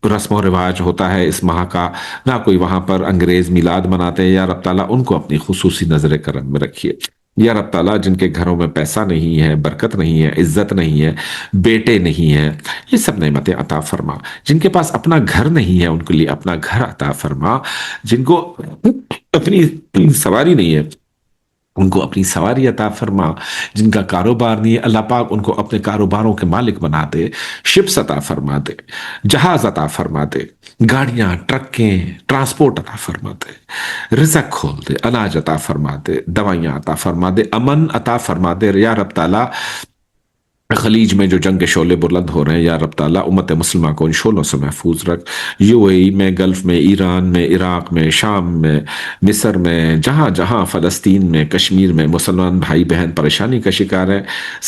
رسم و رواج ہوتا ہے اس ماہ کا, نہ کوئی وہاں پر انگریز میلاد مناتے ہیں. یا رب تعالیٰ, ان کو اپنی خصوصی نظر کرم میں رکھیے. یا رب تعالیٰ, جن کے گھروں میں پیسہ نہیں ہے, برکت نہیں ہے, عزت نہیں ہے, بیٹے نہیں ہیں, یہ سب نعمتیں عطا فرما. جن کے پاس اپنا گھر نہیں ہے ان کے لیے اپنا گھر عطا فرما. جن کو اپنی سواری نہیں ہے ان کو اپنی سواری عطا فرما. جن کا کاروبار نہیں ہے اللہ پاک, ان کو اپنے کاروباروں کے مالک بنا دے. شپس عطا فرما دے, جہاز عطا فرما دے, گاڑیاں, ٹرکیں, ٹرانسپورٹ عطا فرما دے, رزق کھول دے, اناج عطا فرما دے, دوائیاں عطا فرما دے, امن عطا فرما دے. یا رب تعالیٰ, خلیج میں جو جنگ کے شعلے بلند ہو رہے ہیں, یا رب تعالیٰ امت مسلمہ کو ان شعلوں سے محفوظ رکھ. یو اے ای میں, گلف میں, ایران میں, عراق میں, شام میں, مصر میں, جہاں جہاں, فلسطین میں, کشمیر میں مسلمان بھائی بہن پریشانی کا شکار ہیں,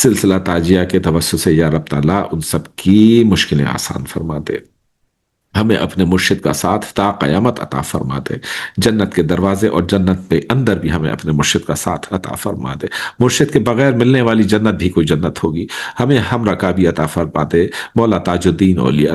سلسلہ تاجیہ کے توسط سے یا رب تعالیٰ ان سب کی مشکلیں آسان فرما دے. ہمیں اپنے مرشد کا ساتھ تا قیامت عطا فرما دے. جنت کے دروازے اور جنت پہ اندر بھی ہمیں اپنے مرشد کا ساتھ عطا فرما دے. مرشد کے بغیر ملنے والی جنت بھی کوئی جنت ہوگی, ہمیں ہم رکابی عطا فرما دے. مولا تاج الدین اولیاء,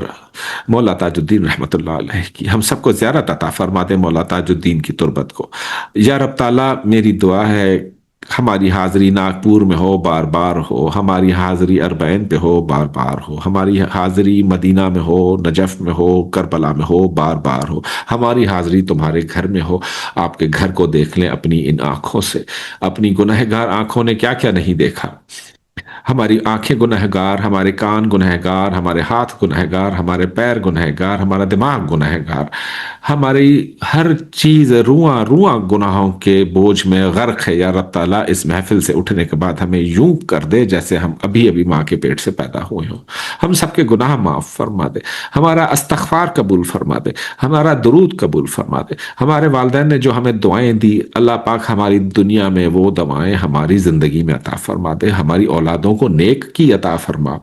مولا تاج الدین رحمت اللہ علیہ کی ہم سب کو زیارت عطا فرما دے, مولا تاج الدین کی تربت کو. یا رب تعالیٰ, میری دعا ہے ہماری حاضری ناگپور میں ہو بار بار ہو, ہماری حاضری اربعین پہ ہو بار بار ہو, ہماری حاضری مدینہ میں ہو, نجف میں ہو, کربلا میں ہو بار بار ہو, ہماری حاضری تمہارے گھر میں ہو. آپ کے گھر کو دیکھ لیں اپنی ان آنکھوں سے. اپنی گنہگار آنکھوں نے کیا کیا نہیں دیکھا. ہماری آنکھیں گنہگار, ہمارے کان گنہگار, ہمارے ہاتھ گنہگار, ہمارے پیر گنہگار, ہمارا دماغ گنہگار, ہماری ہر چیز رواں رواں گناہوں کے بوجھ میں غرق ہے. یا رب تعالیٰ, اس محفل سے اٹھنے کے بعد ہمیں یوں کر دے جیسے ہم ابھی ابھی ماں کے پیٹ سے پیدا ہوئے ہوں. ہم سب کے گناہ معاف فرما دے, ہمارا استغفار قبول فرما دے, ہمارا درود قبول فرما دے. ہمارے والدین نے جو ہمیں دعائیں دی, اللہ پاک ہماری دنیا میں وہ دعائیں ہماری زندگی میں عطا فرما دے. ہماری اولادوں کو نیک کی عطا فرما,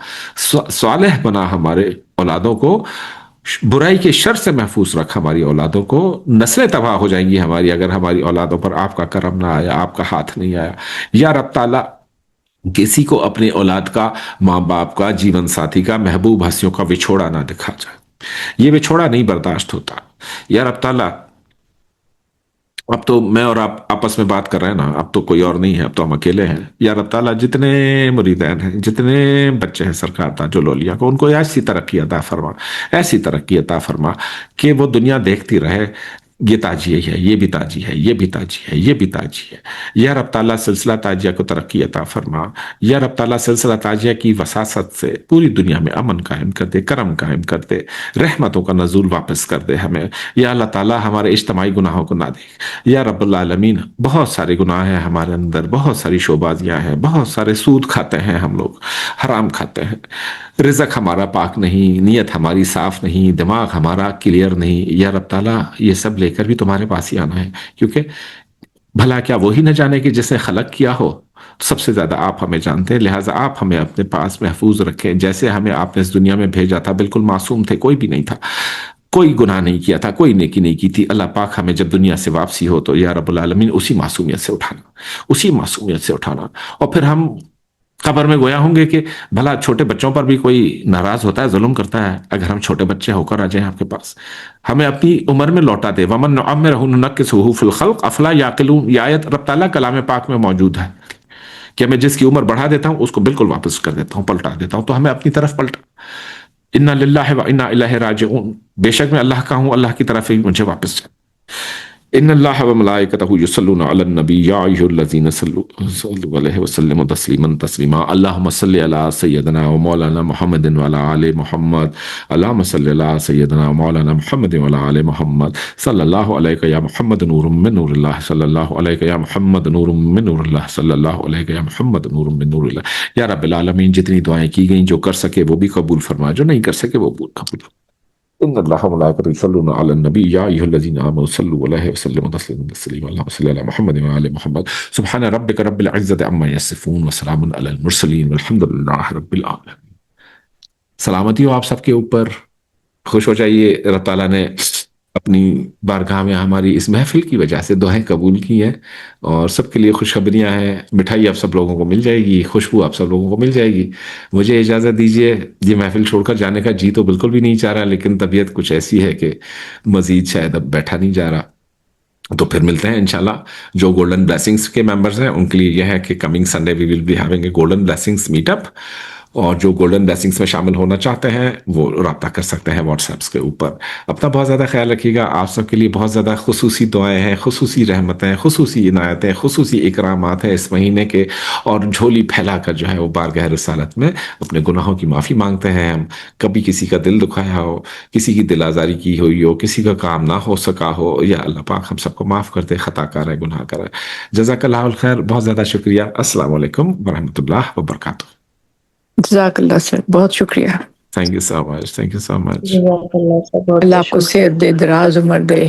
صالح بنا ہمارے اولادوں کو, برائی کے شر سے محفوظ رکھ ہماری اولادوں کو. نسلیں تباہ ہو جائیں گی ہماری اگر ہماری اولادوں پر آپ کا کرم نہ آیا, آپ کا ہاتھ نہیں آیا. یا رب تعالیٰ, کسی کو اپنے اولاد کا, ماں باپ کا, جیون ساتھی کا, محبوب ہستیوں کا وچھوڑا نہ دکھا جائے. یہ وچھوڑا نہیں برداشت ہوتا. یا رب تعالیٰ, اب تو میں اور آپ آپس میں بات کر رہے ہیں نا, اب تو کوئی اور نہیں ہے, اب تو ہم اکیلے ہیں. یا رب تعالیٰ, جتنے مریدین ہیں, جتنے بچے ہیں سرکار تاج الاولیاء کو, ان کو ایسی ترقی عطا فرما, ایسی ترقی عطا فرما کہ وہ دنیا دیکھتی رہے یہ تاجیہ ہے، یہ بھی تاجی ہے، یہ بھی تاجی ہے، یہ بھی تاجی ہے. یا رب تعالیٰ سلسلہ تاجیہ کو ترقی عطا فرما. یا رب تعالیٰ سلسلہ تاجیہ کی وساست سے پوری دنیا میں امن قائم کر دے، کرم قائم کر دے، رحمتوں کا نزول واپس کر دے ہمیں. یا اللہ تعالیٰ ہمارے اجتماعی گناہوں کو نہ دیکھ. یا رب العالمین بہت سارے گناہ ہیں ہمارے اندر، بہت ساری شعبازیاں ہیں، بہت سارے سود کھاتے ہیں ہم لوگ، حرام کھاتے ہیں، رزق ہمارا پاک نہیں، نیت ہماری صاف نہیں، دماغ ہمارا کلیئر نہیں. یا رب تعالیٰ یہ سب لے کر بھی تمہارے پاس ہی آنا ہے، کیونکہ بھلا کیا وہی نہ جانے کہ جس نے خلق کیا ہو؟ سب سے زیادہ آپ ہمیں جانتے ہیں، لہٰذا آپ ہمیں اپنے پاس محفوظ رکھیں. جیسے ہمیں آپ نے اس دنیا میں بھیجا تھا بالکل معصوم تھے، کوئی بھی نہیں تھا، کوئی گناہ نہیں کیا تھا، کوئی نیکی نہیں کی تھی. اللہ پاک ہمیں جب دنیا سے واپسی ہو تو یا رب العالمین اسی معصومیت سے اٹھانا، اسی معصومیت سے اٹھانا. اور پھر ہم قبر میں گویا ہوں گے کہ بھلا چھوٹے بچوں پر بھی کوئی ناراض ہوتا ہے، ظلم کرتا ہے؟ اگر ہم چھوٹے بچے ہو کر آ جائیں آپ کے پاس، ہمیں اپنی عمر میں لوٹا دے. وَمَن نُعَمِّرْهُ نُنَكِّسْهُ فِي الْخَلْقِ أَفَلَا يَعْقِلُونَ. یہ آیت رب تعالیٰ کلام پاک میں موجود ہے کہ میں جس کی عمر بڑھا دیتا ہوں اس کو بالکل واپس کر دیتا ہوں، پلٹا دیتا ہوں. تو ہمیں اپنی طرف پلٹا. اِنَّا لِلَّهِ وَإِنَّا إِلَيْهِ راجعون. بے شک میں اللہ کا ہوں، اللہ کی طرف ہی مجھے واپس جائے. ان اللہ وملائکتہ یصلون علی النبی یا ایھا الذین صلوا علیہ وسلموا تسلیما تسلیما. اللہم صلی علی سیدنا و مولانا محمد وعلی آل محمد. اللہم صلی علی سیدنا و مولانا محمد وعلی آل محمد. صلی اللہ علیہ یا محمد نور من نور اللہ. صلی اللہ علیہ یا محمد نور من نور اللہ. صلی اللہ علیہ یا محمد نور من نور اللہ. یا رب العالمین جتنی دعائیں کی گئیں، جو کر سکے وہ بھی قبول فرما، جو نہیں کر سکے وہ قبول فرما. ان اللہ وملائکتہ یصلون علی النبی یا ایھا الذین آمنوا صلوا علیہ وسلموا تسلیما تسلیما. اللہم صلی علی محمد وعلی آل محمد. سبحان ربک رب العزۃ عما یصفون وسلام علی المرسلین والحمد للہ رب العالمین. سلامتی ہو آپ سب کے اوپر، خوش ہو جائیے. رب تعالیٰ نے اپنی بارگاہ میں ہماری اس محفل کی وجہ سے دعائیں قبول کی ہیں، اور سب کے لیے خوشخبریاں ہیں. مٹھائی آپ سب لوگوں کو مل جائے گی، خوشبو آپ سب لوگوں کو مل جائے گی. مجھے اجازت دیجیے، یہ محفل چھوڑ کر جانے کا جی تو بالکل بھی نہیں چاہ رہا، لیکن طبیعت کچھ ایسی ہے کہ مزید شاید اب بیٹھا نہیں جا رہا. تو پھر ملتے ہیں انشاءاللہ. جو گولڈن بلیسنگز کے ممبرز ہیں ان کے لیے یہ ہے کہ coming Sunday we will be having a golden blessings meet up, اور جو گولڈن بلیسنگز میں شامل ہونا چاہتے ہیں وہ رابطہ کر سکتے ہیں واٹس ایپس کے اوپر. اپنا بہت زیادہ خیال رکھیے گا. آپ سب کے لیے بہت زیادہ خصوصی دعائیں ہیں، خصوصی رحمتیں، خصوصی عنایتیں، خصوصی اکرامات ہیں اس مہینے کے، اور جھولی پھیلا کر جو ہے وہ بارگاہ رسالت میں اپنے گناہوں کی معافی مانگتے ہیں ہم. کبھی کسی کا دل دکھایا ہو، کسی کی دل آزاری کی ہوئی ہو، کسی کا کام نہ ہو سکا ہو، یا اللہ پاک ہم سب کو معاف کرتے. خطا کار ہے، گناہ کار ہے. جزاک اللہ الخیر. بہت زیادہ شکریہ. السلام علیکم ورحمۃ اللہ وبرکاتہ. جزاک اللہ سر، بہت شکریہ. Thank you so much, thank you so much. جزاک اللہ سر، بہت اللہ آپ کو صحت دے، دراز عمر دے.